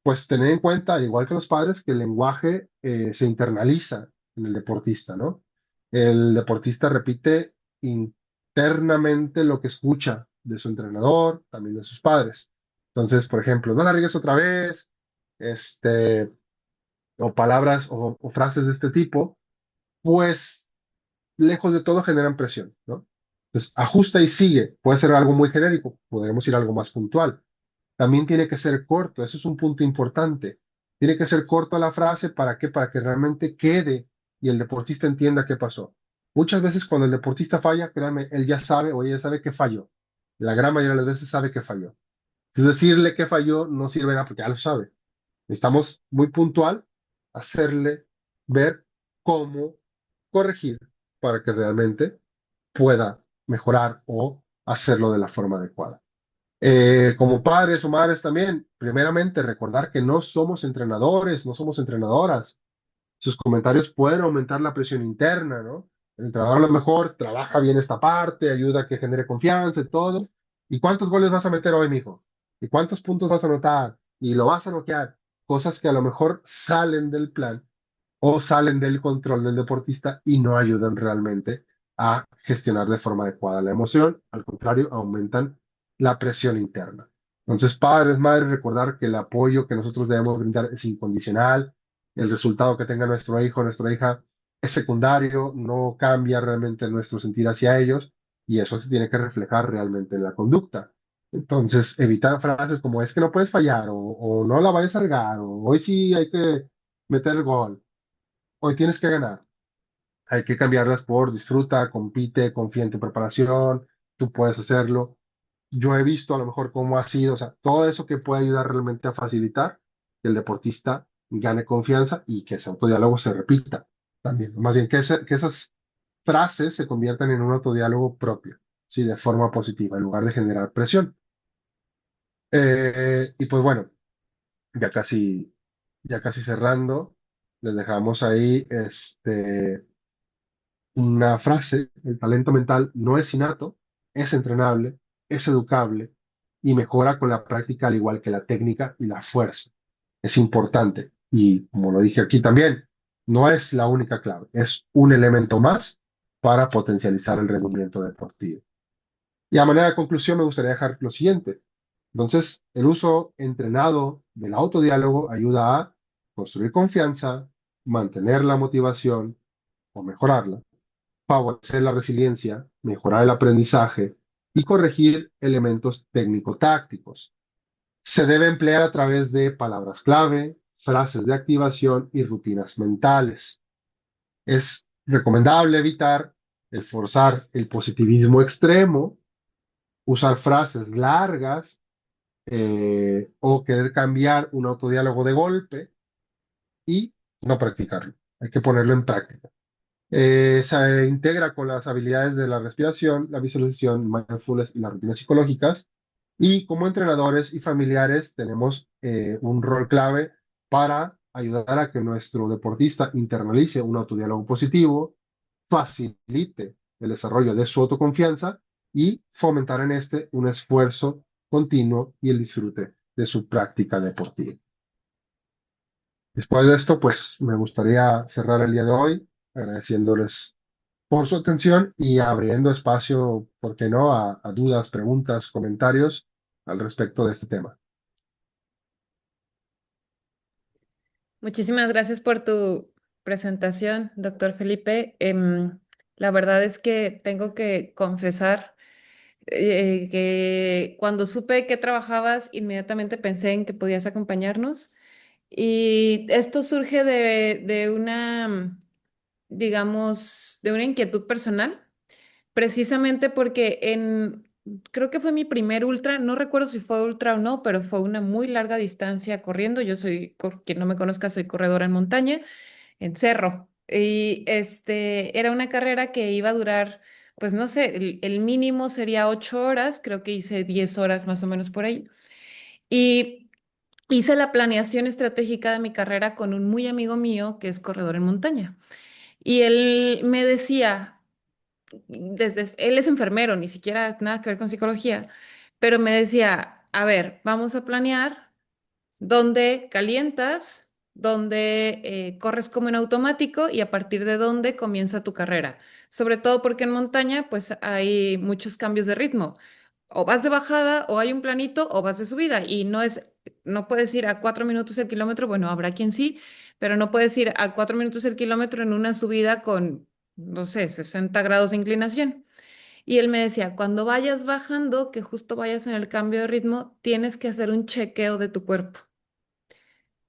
pues tener en cuenta, al igual que los padres, que el lenguaje se internaliza en el deportista, ¿no? El deportista repite internamente lo que escucha de su entrenador, también de sus padres. Entonces, por ejemplo, no la riegues otra vez, este, o palabras o frases de este tipo, pues lejos de todo generan presión, ¿no? Entonces, ajusta y sigue. Puede ser algo muy genérico, podremos ir a algo más puntual. También tiene que ser corto, eso es un punto importante. Tiene que ser corta la frase, ¿para qué? Para que realmente quede y el deportista entienda qué pasó. Muchas veces cuando el deportista falla, créame, él ya sabe o ella sabe que falló. La gran mayoría de las veces sabe que falló. Entonces, decirle que falló no sirve nada porque ya lo sabe. Estamos muy puntual, hacerle ver cómo corregir para que realmente pueda mejorar o hacerlo de la forma adecuada. Como padres o madres también, primeramente recordar que no somos entrenadores, no somos entrenadoras. Sus comentarios pueden aumentar la presión interna, ¿no? El entrenador a lo mejor trabaja bien esta parte, ayuda a que genere confianza y todo. ¿Y cuántos goles vas a meter hoy, mijo? ¿Y cuántos puntos vas a anotar? ¿Y lo vas a noquear? Cosas que a lo mejor salen del plan o salen del control del deportista y no ayudan realmente a gestionar de forma adecuada la emoción. Al contrario, aumentan la presión interna. Entonces, padres, madres, recordar que el apoyo que nosotros debemos brindar es incondicional. El resultado que tenga nuestro hijo o nuestra hija es secundario, no cambia realmente nuestro sentir hacia ellos y eso se tiene que reflejar realmente en la conducta. Entonces, evitar frases como es que no puedes fallar o no la vayas a regar o hoy sí hay que meter el gol. Hoy tienes que ganar. Hay que cambiarlas por disfruta, compite, confía en tu preparación, tú puedes hacerlo. Yo he visto a lo mejor cómo ha sido, o sea, todo eso que puede ayudar realmente a facilitar que el deportista gane confianza y que ese autodiálogo se repita también. Más bien que esas frases se conviertan en un autodiálogo propio, sí, de forma positiva, en lugar de generar presión. Y pues bueno, ya casi, ya casi cerrando, les dejamos ahí una frase: el talento mental no es innato, es entrenable, es educable y mejora con la práctica al igual que la técnica y la fuerza. Es importante y como lo dije aquí también, no es la única clave, es un elemento más para potencializar el rendimiento deportivo. Y a manera de conclusión me gustaría dejar lo siguiente. Entonces, el uso entrenado del autodiálogo ayuda a construir confianza, mantener la motivación o mejorarla, favorecer la resiliencia, mejorar el aprendizaje y corregir elementos técnico-tácticos. Se debe emplear a través de palabras clave, frases de activación y rutinas mentales. Es recomendable evitar el forzar el positivismo extremo, usar frases largas o querer cambiar un autodiálogo de golpe y no practicarlo. Hay que ponerlo en práctica. Se integra con las habilidades de la respiración, la visualización, mindfulness y las rutinas psicológicas. Y como entrenadores y familiares tenemos un rol clave para ayudar a que nuestro deportista internalice un autodiálogo positivo, facilite el desarrollo de su autoconfianza y fomentar en este un esfuerzo continuo y el disfrute de su práctica deportiva. Después de esto, pues me gustaría cerrar el día de hoy agradeciéndoles por su atención y abriendo espacio, ¿por qué no?, a dudas, preguntas, comentarios al respecto de este tema. Muchísimas gracias por tu presentación, doctor Felipe. La verdad es que tengo que confesar que cuando supe que trabajabas, inmediatamente pensé en que podías acompañarnos. Y esto surge de una, digamos, de una inquietud personal, precisamente porque creo que fue mi primer ultra, no recuerdo si fue ultra o no, pero fue una muy larga distancia corriendo. Yo soy, quien no me conozca, soy corredora en montaña, en cerro. Y era una carrera que iba a durar, pues no sé, el mínimo sería 8 horas, creo que hice 10 horas más o menos por ahí. Y hice la planeación estratégica de mi carrera con un muy amigo mío que es corredor en montaña. Y él me decía, él es enfermero, ni siquiera nada que ver con psicología, pero me decía, a ver, vamos a planear dónde calientas, dónde corres como en automático y a partir de dónde comienza tu carrera. Sobre todo porque en montaña pues hay muchos cambios de ritmo. O vas de bajada, o hay un planito, o vas de subida. Y no puedes ir a 4 minutos el kilómetro, bueno, habrá quien sí, pero no puedes ir a 4 minutos el kilómetro en una subida con, no sé, 60 grados de inclinación. Y él me decía, cuando vayas bajando, que justo vayas en el cambio de ritmo, tienes que hacer un chequeo de tu cuerpo.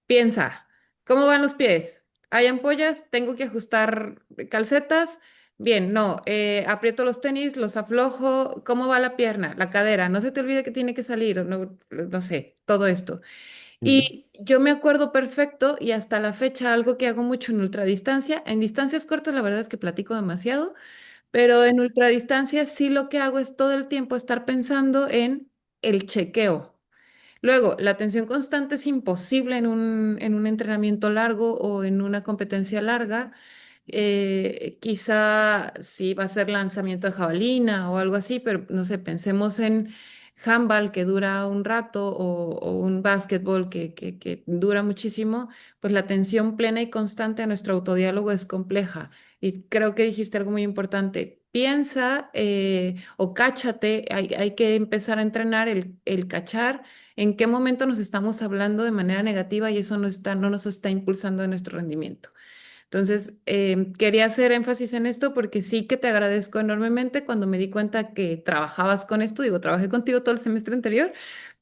Piensa, ¿cómo van los pies? ¿Hay ampollas? ¿Tengo que ajustar calcetas? Bien, no, aprieto los tenis, los aflojo. ¿Cómo va la pierna? La cadera, no se te olvide que tiene que salir, o no, no sé, todo esto. Ujú. Y yo me acuerdo perfecto y hasta la fecha algo que hago mucho en ultradistancia. En distancias cortas la verdad es que platico demasiado, pero en ultradistancia sí lo que hago es todo el tiempo estar pensando en el chequeo. Luego, la atención constante es imposible en un entrenamiento largo o en una competencia larga. Quizá sí va a ser lanzamiento de jabalina o algo así, pero no sé, pensemos en handball que dura un rato o un básquetbol que dura muchísimo, pues la atención plena y constante a nuestro autodiálogo es compleja. Y creo que dijiste algo muy importante. Piensa o cáchate, hay que empezar a entrenar el cachar en qué momento nos estamos hablando de manera negativa y eso no nos está impulsando en nuestro rendimiento. Entonces, quería hacer énfasis en esto porque sí que te agradezco enormemente cuando me di cuenta que trabajabas con esto. Digo, trabajé contigo todo el semestre anterior,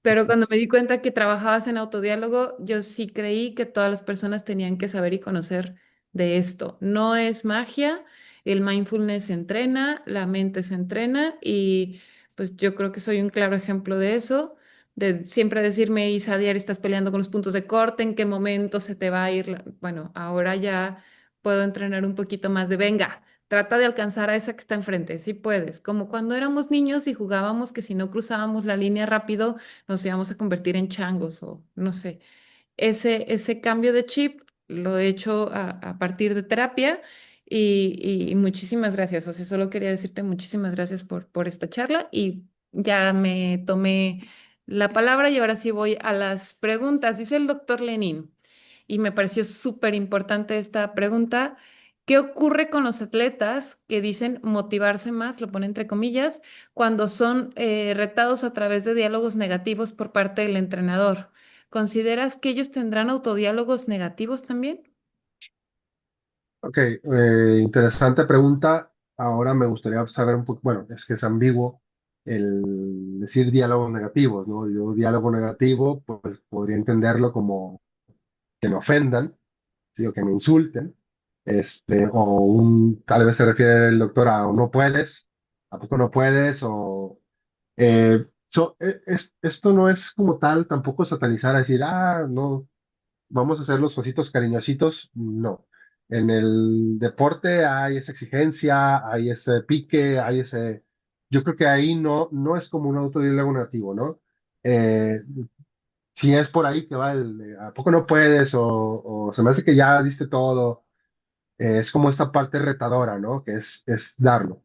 pero cuando me di cuenta que trabajabas en autodiálogo, yo sí creí que todas las personas tenían que saber y conocer de esto. No es magia, el mindfulness se entrena, la mente se entrena y pues yo creo que soy un claro ejemplo de eso. De siempre decirme, Isa, diario estás peleando con los puntos de corte, ¿en qué momento se te va a ir? Bueno, ahora ya puedo entrenar un poquito más de, venga, trata de alcanzar a esa que está enfrente, si puedes. Como cuando éramos niños y jugábamos que si no cruzábamos la línea rápido nos íbamos a convertir en changos o no sé. Ese cambio de chip lo he hecho a partir de terapia y muchísimas gracias. O sea, solo quería decirte muchísimas gracias por esta charla y ya me tomé la palabra y ahora sí voy a las preguntas. Dice el doctor Lenin y me pareció súper importante esta pregunta. ¿Qué ocurre con los atletas que dicen motivarse más, lo pone entre comillas, cuando son retados a través de diálogos negativos por parte del entrenador? ¿Consideras que ellos tendrán autodiálogos negativos también? Ok, interesante pregunta. Ahora me gustaría saber un poco, bueno, es que es ambiguo el decir diálogos negativos, ¿no? Yo diálogo negativo, pues podría entenderlo como que me ofendan, ¿sí? O que me insulten, tal vez se refiere el doctor a o no puedes, ¿a poco no puedes? Esto no es como tal, tampoco satanizar a decir, no, vamos a hacer los ositos cariñositos, no. En el deporte hay esa exigencia, hay ese pique, hay ese... Yo creo que ahí no es como un autodiálogo negativo, ¿no? Eh, si es por ahí que va ¿a poco no puedes? O se me hace que ya diste todo. Es como esta parte retadora, ¿no? Que es darlo.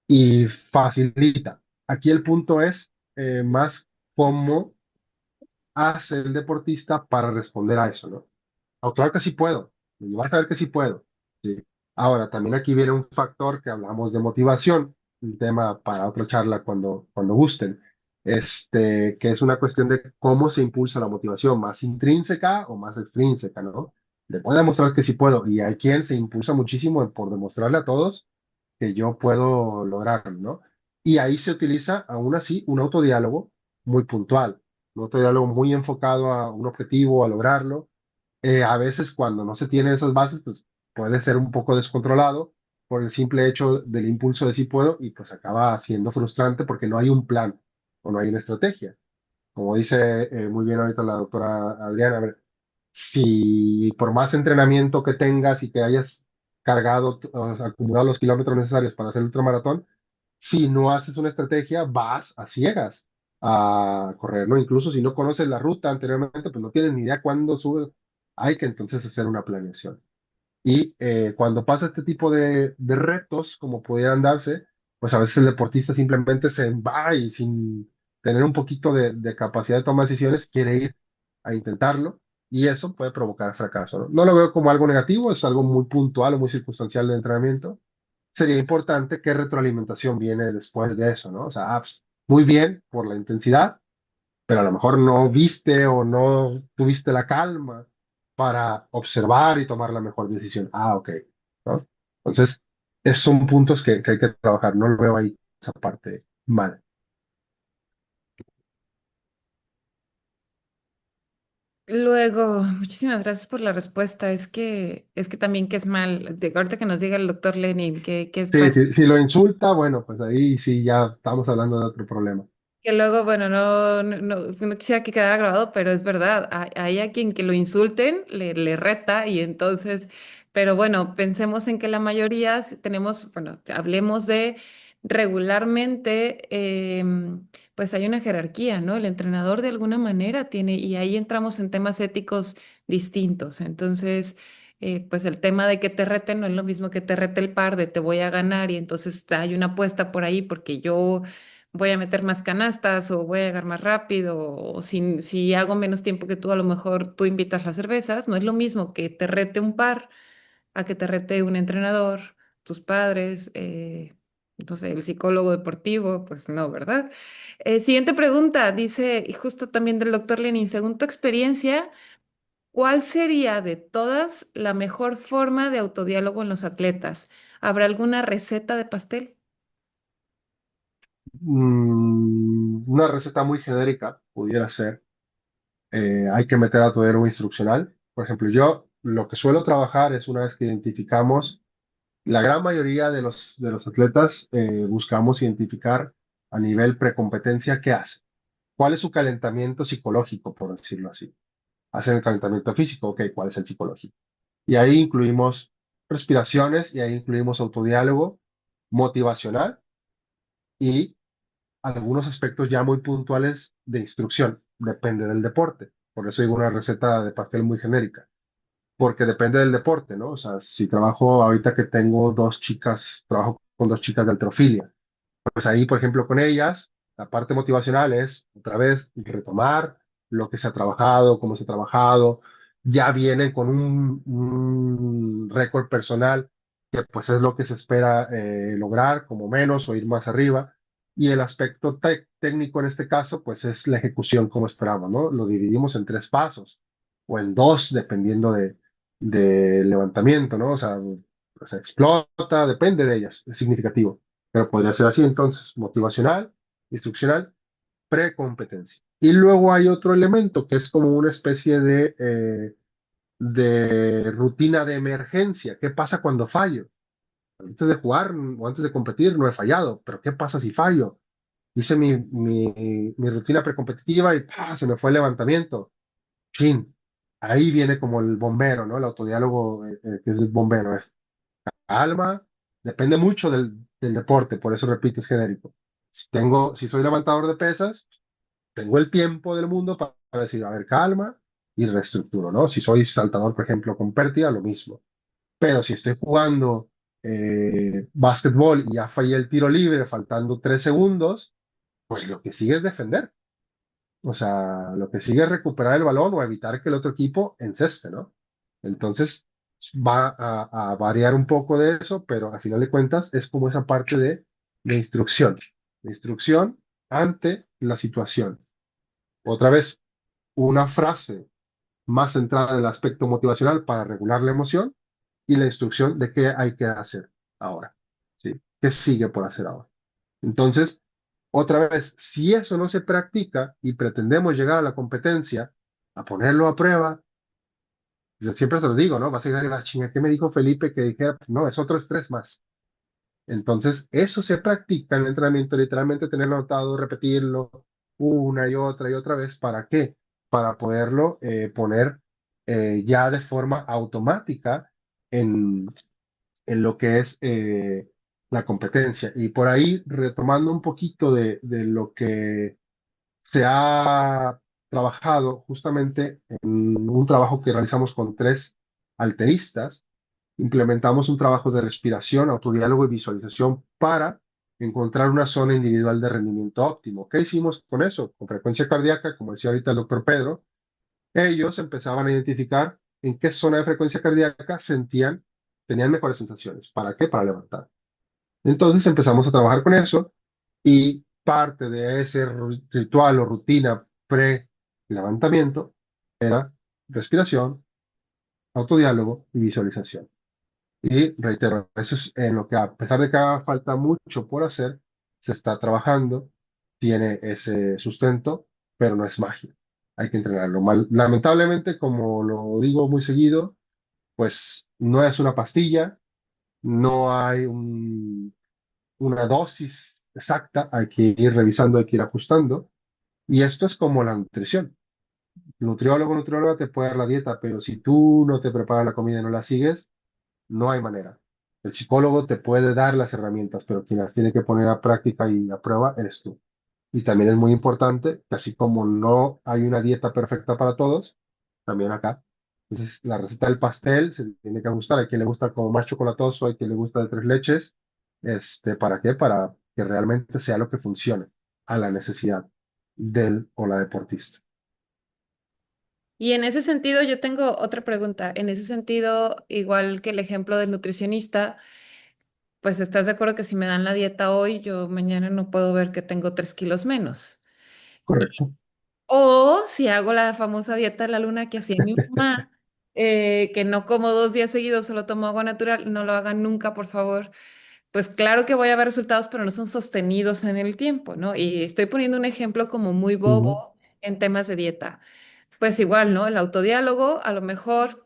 Y facilita. Aquí el punto es más cómo hace el deportista para responder a eso, ¿no? Claro que sí puedo. Y vas a ver que sí puedo. Sí. Ahora, también aquí viene un factor que hablamos de motivación, un tema para otra charla cuando gusten, que es una cuestión de cómo se impulsa la motivación, más intrínseca o más extrínseca, ¿no? Le puedo demostrar que sí puedo, y hay quien se impulsa muchísimo por demostrarle a todos que yo puedo lograrlo, ¿no? Y ahí se utiliza, aún así, un autodiálogo muy puntual, un autodiálogo muy enfocado a un objetivo, a lograrlo. A veces cuando no se tienen esas bases, pues puede ser un poco descontrolado por el simple hecho del impulso de sí puedo y pues acaba siendo frustrante porque no hay un plan o no hay una estrategia. Como dice muy bien ahorita la doctora Adriana, a ver, si por más entrenamiento que tengas y que hayas cargado, o sea, acumulado los kilómetros necesarios para hacer el ultramaratón, si no haces una estrategia, vas a ciegas a correr, ¿no? Incluso si no conoces la ruta anteriormente, pues no tienes ni idea cuándo sube. Hay que entonces hacer una planeación. Y cuando pasa este tipo de retos, como pudieran darse, pues a veces el deportista simplemente se va y sin tener un poquito de capacidad de tomar decisiones, quiere ir a intentarlo y eso puede provocar fracaso, ¿no? No lo veo como algo negativo, es algo muy puntual o muy circunstancial de entrenamiento. Sería importante qué retroalimentación viene después de eso, ¿no? O sea, muy bien por la intensidad, pero a lo mejor no viste o no tuviste la calma para observar y tomar la mejor decisión. Ok, ¿no? Entonces, esos son puntos que hay que trabajar, no lo veo ahí esa parte mal. Luego, muchísimas gracias por la respuesta. Es que también que es mal, ahorita que nos diga el doctor Lenin, que es Sí, mal. sí, si lo insulta, bueno, pues ahí sí ya estamos hablando de otro problema. Que luego, bueno, no quisiera que quedara grabado, pero es verdad, hay a quien que lo insulten, le reta y entonces, pero bueno, pensemos en que la mayoría tenemos, bueno, hablemos de regularmente pues hay una jerarquía, ¿no? El entrenador de alguna manera tiene, y ahí entramos en temas éticos distintos. Entonces, pues el tema de que te reten no es lo mismo que te rete el par de te voy a ganar y entonces hay una apuesta por ahí porque yo voy a meter más canastas o voy a llegar más rápido o si hago menos tiempo que tú, a lo mejor tú invitas las cervezas. No es lo mismo que te rete un par a que te rete un entrenador, tus padres, entonces el psicólogo deportivo, pues no, ¿verdad? Siguiente pregunta, dice, y justo también del doctor Lenin, según tu experiencia, ¿cuál sería de todas la mejor forma de autodiálogo en los atletas? ¿Habrá alguna receta de pastel? Una receta muy genérica pudiera ser, hay que meter a tu héroe instruccional. Por ejemplo, yo lo que suelo trabajar es una vez que identificamos, la gran mayoría de los atletas buscamos identificar a nivel precompetencia qué hace. ¿Cuál es su calentamiento psicológico, por decirlo así? Hacen el calentamiento físico, ok, ¿cuál es el psicológico? Y ahí incluimos respiraciones y ahí incluimos autodiálogo motivacional y algunos aspectos ya muy puntuales de instrucción. Depende del deporte. Por eso digo una receta de pastel muy genérica. Porque depende del deporte, ¿no? O sea, si trabajo ahorita que tengo dos chicas, trabajo con dos chicas de halterofilia. Pues ahí, por ejemplo, con ellas, la parte motivacional es otra vez retomar lo que se ha trabajado, cómo se ha trabajado. Ya vienen con un récord personal que pues es lo que se espera lograr, como menos o ir más arriba. Y el aspecto técnico en este caso, pues es la ejecución como esperamos, ¿no? Lo dividimos en tres pasos o en dos, dependiendo de levantamiento, ¿no? O sea, explota, depende de ellas, es significativo. Pero podría ser así entonces, motivacional, instruccional, precompetencia. Y luego hay otro elemento que es como una especie de rutina de emergencia. ¿Qué pasa cuando fallo? Antes de jugar o antes de competir no he fallado, pero ¿qué pasa si fallo? Hice mi rutina precompetitiva y ¡pah! Se me fue el levantamiento. Chin. Ahí viene como el bombero, ¿no? El autodiálogo que es el bombero. Calma, depende mucho del deporte, por eso repito, es genérico. Si soy levantador de pesas, tengo el tiempo del mundo para decir, a ver, calma y reestructuro, ¿no? Si soy saltador, por ejemplo, con pértiga, lo mismo. Pero si estoy jugando básquetbol y ya fallé el tiro libre faltando 3 segundos, pues lo que sigue es defender. O sea, lo que sigue es recuperar el balón o evitar que el otro equipo enceste, ¿no? Entonces, va a variar un poco de eso, pero al final de cuentas es como esa parte de instrucción ante la situación. Otra vez, una frase más centrada en el aspecto motivacional para regular la emoción y la instrucción de qué hay que hacer ahora, ¿sí? ¿Qué sigue por hacer ahora? Entonces, otra vez, si eso no se practica y pretendemos llegar a la competencia, a ponerlo a prueba, yo siempre se lo digo, ¿no? Vas a llegar y vas, chinga, ¿qué me dijo Felipe que dijera? No, es otro estrés más. Entonces, eso se practica en el entrenamiento, literalmente tenerlo anotado, repetirlo una y otra vez. ¿Para qué? Para poderlo poner ya de forma automática en, en lo que es la competencia. Y por ahí, retomando un poquito de lo que se ha trabajado justamente en un trabajo que realizamos con tres alteristas, implementamos un trabajo de respiración, autodiálogo y visualización para encontrar una zona individual de rendimiento óptimo. ¿Qué hicimos con eso? Con frecuencia cardíaca, como decía ahorita el doctor Pedro, ellos empezaban a identificar en qué zona de frecuencia cardíaca tenían mejores sensaciones. ¿Para qué? Para levantar. Entonces empezamos a trabajar con eso y parte de ese ritual o rutina pre-levantamiento era respiración, autodiálogo y visualización. Y reitero, eso es en lo que a pesar de que haga falta mucho por hacer, se está trabajando, tiene ese sustento, pero no es magia. Hay que entrenarlo. Lamentablemente, como lo digo muy seguido, pues no es una pastilla, no hay una dosis exacta, hay que ir revisando, hay que ir ajustando. Y esto es como la nutrición. Nutriólogo, nutrióloga te puede dar la dieta, pero si tú no te preparas la comida y no la sigues, no hay manera. El psicólogo te puede dar las herramientas, pero quien las tiene que poner a práctica y a prueba eres tú. Y también es muy importante que así como no hay una dieta perfecta para todos, también acá. Entonces, la receta del pastel se tiene que ajustar. Hay quien le gusta como más chocolatoso, hay quien le gusta de tres leches. ¿Para qué? Para que realmente sea lo que funcione a la necesidad del o la deportista. Y en ese sentido, yo tengo otra pregunta. En ese sentido, igual que el ejemplo del nutricionista, pues estás de acuerdo que si me dan la dieta hoy, yo mañana no puedo ver que tengo 3 kilos menos. Correcto. O si hago la famosa dieta de la luna que hacía mi mamá, que no como 2 días seguidos, solo tomo agua natural, no lo hagan nunca, por favor. Pues claro que voy a ver resultados, pero no son sostenidos en el tiempo, ¿no? Y estoy poniendo un ejemplo como muy Ujú, bobo en temas de dieta. Pues igual, ¿no? El autodiálogo, a lo mejor,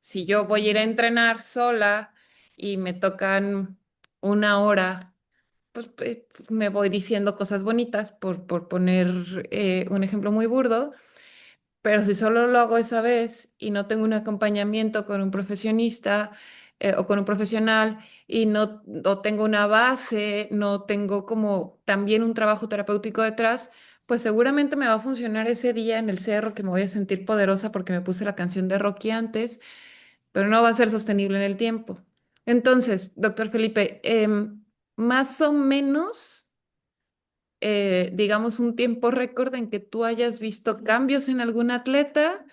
si yo voy a ir a entrenar sola y me tocan 1 hora, pues me voy diciendo cosas bonitas, por poner un ejemplo muy burdo, pero si solo lo hago esa vez y no tengo un acompañamiento con un profesionista o con un profesional y no tengo una base, no tengo como también un trabajo terapéutico detrás, pues seguramente me va a funcionar ese día en el cerro que me voy a sentir poderosa porque me puse la canción de Rocky antes, pero no va a ser sostenible en el tiempo. Entonces, doctor Felipe, más o menos digamos, un tiempo récord en que tú hayas visto cambios en algún atleta,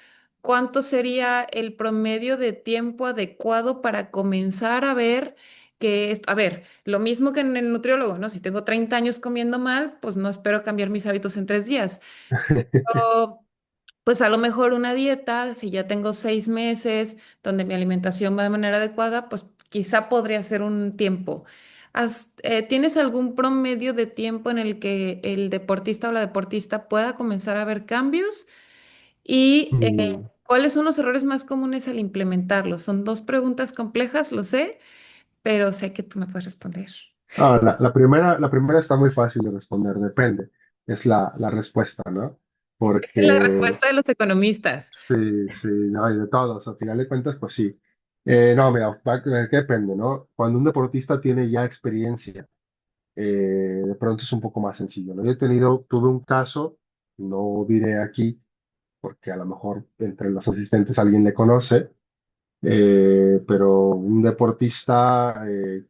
¿cuánto sería el promedio de tiempo adecuado para comenzar a ver que esto, a ver, lo mismo que en el nutriólogo, ¿no? Si tengo 30 años comiendo mal, pues no espero cambiar mis hábitos en 3 días. Pero, pues a lo mejor una dieta, si ya tengo 6 meses donde mi alimentación va de manera adecuada, pues quizá podría ser un tiempo. ¿Tienes algún promedio de tiempo en el que el deportista o la deportista pueda comenzar a ver cambios? ¿Y Mm. cuáles son los errores más comunes al implementarlos? Son dos preguntas complejas, lo sé, pero sé que tú me puedes responder. La primera está muy fácil de responder, depende. Es la respuesta, ¿no? Es la Porque respuesta de los economistas. sí, sí, no, hay de todos. Al final de cuentas, pues sí. No, mira, que depende, ¿no? Cuando un deportista tiene ya experiencia, de pronto es un poco más sencillo, ¿no? Tuve un caso, no diré aquí, porque a lo mejor entre los asistentes alguien le conoce, pero un deportista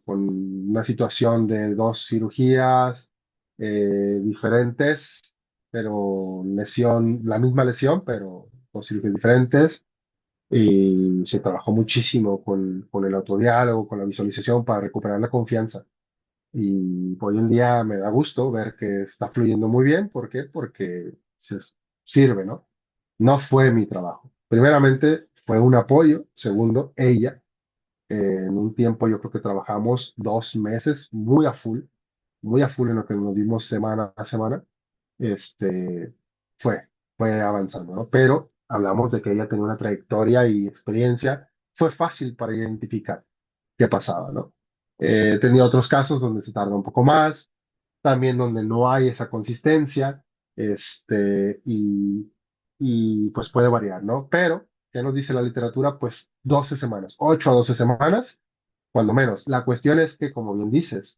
con una situación de dos cirugías diferentes, pero la misma lesión, pero dos cirugías diferentes, y se trabajó muchísimo con el autodiálogo, con la visualización para recuperar la confianza. Y hoy en día me da gusto ver que está fluyendo muy bien. ¿Por qué? Porque sirve, ¿no? No fue mi trabajo. Primeramente, fue un apoyo. Segundo, ella. En un tiempo yo creo que trabajamos 2 meses muy a full en lo que nos dimos semana a semana. Este, fue, fue avanzando, ¿no? Pero hablamos de que ella tenía una trayectoria y experiencia. Fue fácil para identificar qué pasaba, ¿no? He tenido otros casos donde se tarda un poco más, también donde no hay esa consistencia, este, y pues puede variar, ¿no? Pero, ¿qué nos dice la literatura? Pues 12 semanas, 8 a 12 semanas, cuando menos. La cuestión es que, como bien dices,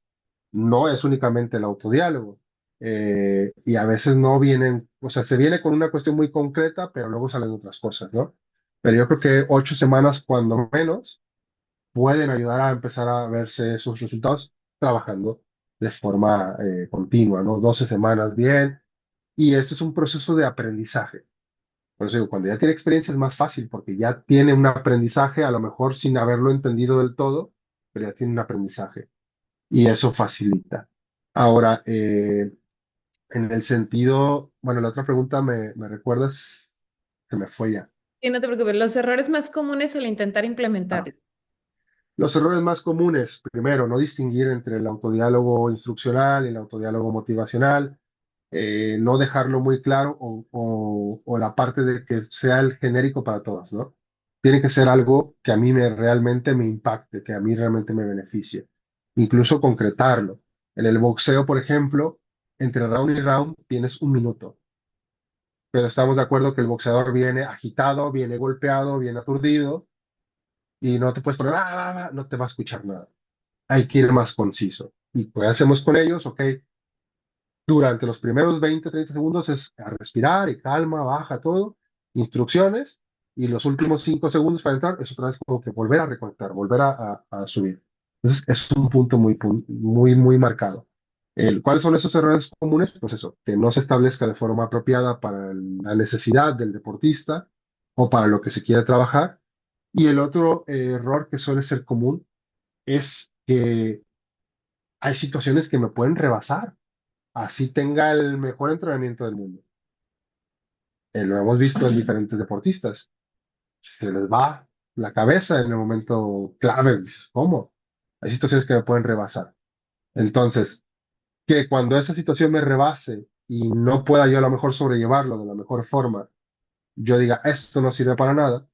no es únicamente el autodiálogo. Y a veces no vienen, o sea, se viene con una cuestión muy concreta, pero luego salen otras cosas, ¿no? Pero yo creo que 8 semanas, cuando menos, pueden ayudar a empezar a verse esos resultados trabajando de forma continua, ¿no? 12 semanas bien. Y este es un proceso de aprendizaje. Por eso digo, cuando ya tiene experiencia es más fácil porque ya tiene un aprendizaje, a lo mejor sin haberlo entendido del todo, pero ya tiene un aprendizaje y eso facilita. Ahora, en el sentido, bueno, la otra pregunta me recuerdas, se me fue ya. Y no te preocupes, los errores más comunes al intentar Ah, implementar. los errores más comunes, primero, no distinguir entre el autodiálogo instruccional y el autodiálogo motivacional, no dejarlo muy claro o la parte de que sea el genérico para todas, ¿no? Tiene que ser algo que a mí realmente me impacte, que a mí realmente me beneficie. Incluso concretarlo. En el boxeo, por ejemplo, entre round y round tienes 1 minuto, pero estamos de acuerdo que el boxeador viene agitado, viene golpeado, viene aturdido y no te puedes poner, no te va a escuchar nada. hay que ir más conciso. ¿Y qué hacemos con ellos? Ok, durante los primeros 20, 30 segundos es a respirar y calma, baja todo, instrucciones, y los últimos 5 segundos para entrar es otra vez como que volver a reconectar, volver a subir. Entonces, es un punto muy marcado. ¿Cuáles son esos errores comunes? Pues eso, que no se establezca de forma apropiada para la necesidad del deportista o para lo que se quiere trabajar. Y el otro error que suele ser común es que hay situaciones que me pueden rebasar, así tenga el mejor entrenamiento del mundo. Lo hemos visto en diferentes deportistas. Se les va la cabeza en el momento clave. Dices, ¿cómo? Hay situaciones que me pueden rebasar. Entonces, que cuando esa situación me rebase y no pueda yo a lo mejor sobrellevarlo de la mejor forma, yo diga, esto no sirve para nada,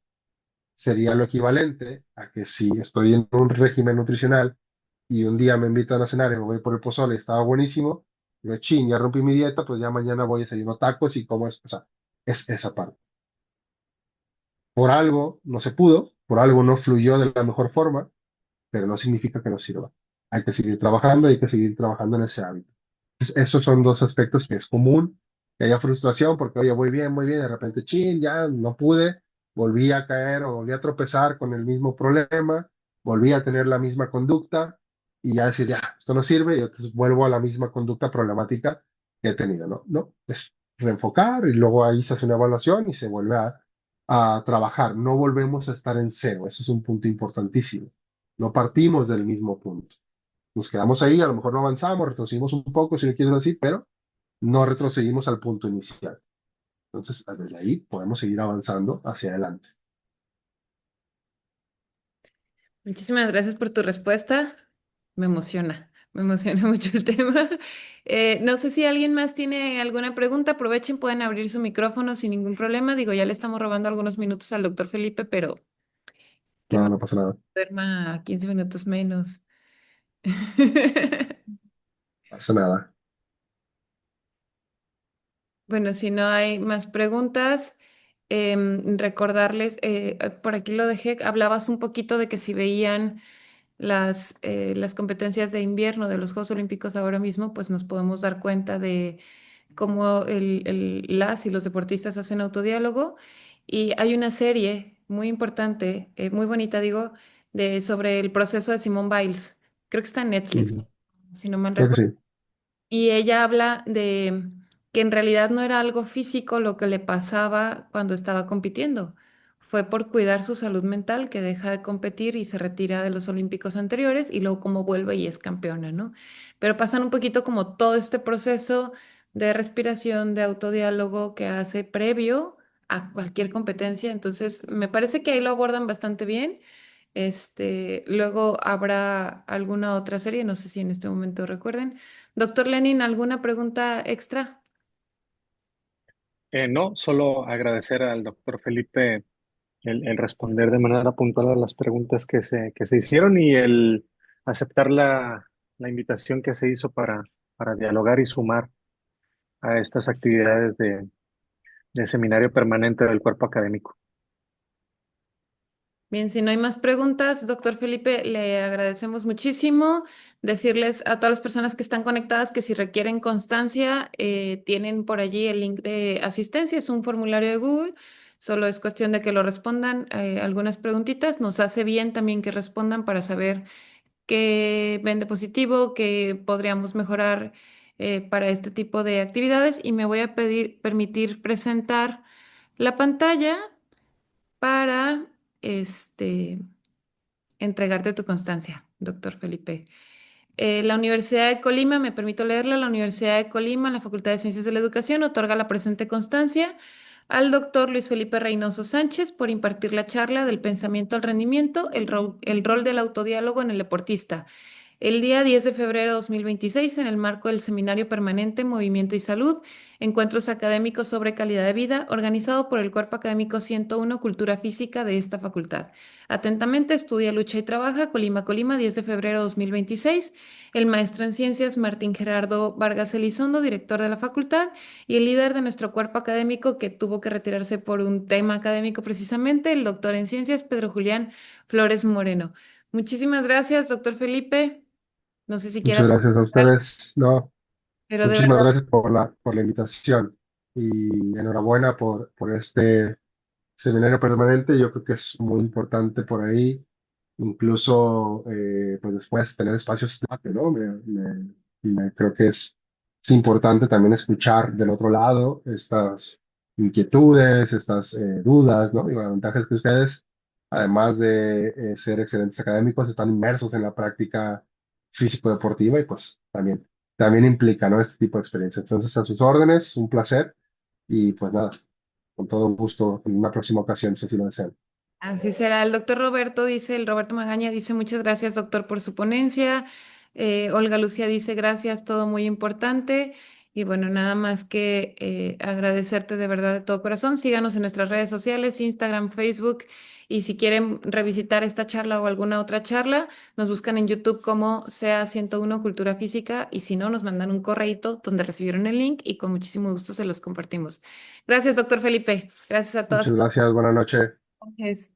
sería lo equivalente a que si estoy en un régimen nutricional y un día me invitan a cenar y me voy por el pozole y estaba buenísimo, yo, chin, ya rompí mi dieta, pues ya mañana voy a desayunar tacos y como es, o sea, es esa parte. Por algo no se pudo, por algo no fluyó de la mejor forma, pero no significa que no sirva. Hay que seguir trabajando, hay que seguir trabajando en ese hábito. Entonces, esos son dos aspectos que es común, que haya frustración porque, oye, voy bien, de repente, chin, ya no pude, volví a caer o volví a tropezar con el mismo problema, volví a tener la misma conducta y ya decir, ya, esto no sirve y entonces vuelvo a la misma conducta problemática que he tenido, ¿no? No, es reenfocar y luego ahí se hace una evaluación y se vuelve a trabajar. No volvemos a estar en cero, eso es un punto importantísimo. No partimos del mismo punto. Nos quedamos ahí, a lo mejor no avanzamos, retrocedimos un poco, si no quieres decir, pero no retrocedimos al punto inicial. Entonces, desde ahí podemos seguir avanzando hacia adelante. Muchísimas gracias por tu respuesta. Me emociona mucho el tema. No sé si alguien más tiene alguna pregunta. Aprovechen, pueden abrir su micrófono sin ningún problema. Digo, ya le estamos robando algunos minutos al doctor Felipe, pero que No, no no pasa nada, no duerma 15 minutos menos. pasa nada. Bueno, si no hay más preguntas, recordarles, por aquí lo dejé, hablabas un poquito de que si veían las competencias de invierno de los Juegos Olímpicos ahora mismo, pues nos podemos dar cuenta de cómo las y los deportistas hacen autodiálogo. Y hay una serie muy importante, muy bonita, digo, sobre el proceso de Simone Biles. Creo que está en Netflix, Ujú. si no mal Creo que recuerdo. sí. Y ella habla de que en realidad no era algo físico lo que le pasaba cuando estaba compitiendo. Fue por cuidar su salud mental que deja de competir y se retira de los Olímpicos anteriores y luego como vuelve y es campeona, ¿no? Pero pasan un poquito como todo este proceso de respiración, de autodiálogo que hace previo a cualquier competencia. Entonces, me parece que ahí lo abordan bastante bien. Luego habrá alguna otra serie, no sé si en este momento recuerden. Doctor Lenin, ¿alguna pregunta extra? No, solo agradecer al doctor Felipe el responder de manera puntual a las preguntas que se hicieron y el aceptar la invitación que se hizo para dialogar y sumar a estas actividades de seminario permanente del cuerpo académico. Bien, si no hay más preguntas, doctor Felipe, le agradecemos muchísimo. Decirles a todas las personas que están conectadas que si requieren constancia, tienen por allí el link de asistencia, es un formulario de Google. Solo es cuestión de que lo respondan algunas preguntitas. Nos hace bien también que respondan para saber qué ven de positivo, qué podríamos mejorar para este tipo de actividades. Y me voy a permitir presentar la pantalla para este, entregarte tu constancia, doctor Felipe. La Universidad de Colima, me permito leerla, la Universidad de Colima, la Facultad de Ciencias de la Educación, otorga la presente constancia al doctor Luis Felipe Reynoso Sánchez por impartir la charla del pensamiento al rendimiento, el rol del autodiálogo en el deportista. El día 10 de febrero de 2026, en el marco del Seminario Permanente Movimiento y Salud, Encuentros Académicos sobre Calidad de Vida, organizado por el Cuerpo Académico 101 Cultura Física de esta facultad. Atentamente, estudia, lucha y trabaja, Colima, Colima, 10 de febrero de 2026. El maestro en ciencias Martín Gerardo Vargas Elizondo, director de la facultad, y el líder de nuestro cuerpo académico que tuvo que retirarse por un tema académico precisamente, el doctor en ciencias Pedro Julián Flores Moreno. Muchísimas gracias, doctor Felipe. No sé si Muchas quieras, gracias a ustedes. No, pero de muchísimas verdad, gracias por la invitación y enhorabuena por este seminario permanente. Yo creo que es muy importante por ahí, incluso pues después tener espacios de debate, ¿no? Creo que es importante también escuchar del otro lado estas inquietudes, estas dudas, ¿no? Y la ventaja es que ustedes, además de ser excelentes académicos, están inmersos en la práctica físico-deportiva y pues también implica, ¿no? Este tipo de experiencia. Entonces, a sus órdenes, un placer y pues nada, con todo gusto en una próxima ocasión, si así lo desean. así será. El doctor Roberto dice, el Roberto Magaña dice, muchas gracias, doctor, por su ponencia. Olga Lucía dice, gracias, todo muy importante. Y bueno, nada más que agradecerte de verdad de todo corazón. Síganos en nuestras redes sociales, Instagram, Facebook. Y si quieren revisitar esta charla o alguna otra charla, nos buscan en YouTube como SEA 101 Cultura Física. Y si no, nos mandan un correíto donde recibieron el link y con muchísimo gusto se los compartimos. Gracias, doctor Felipe. Gracias a Muchas todas. gracias, buenas noches. Gracias.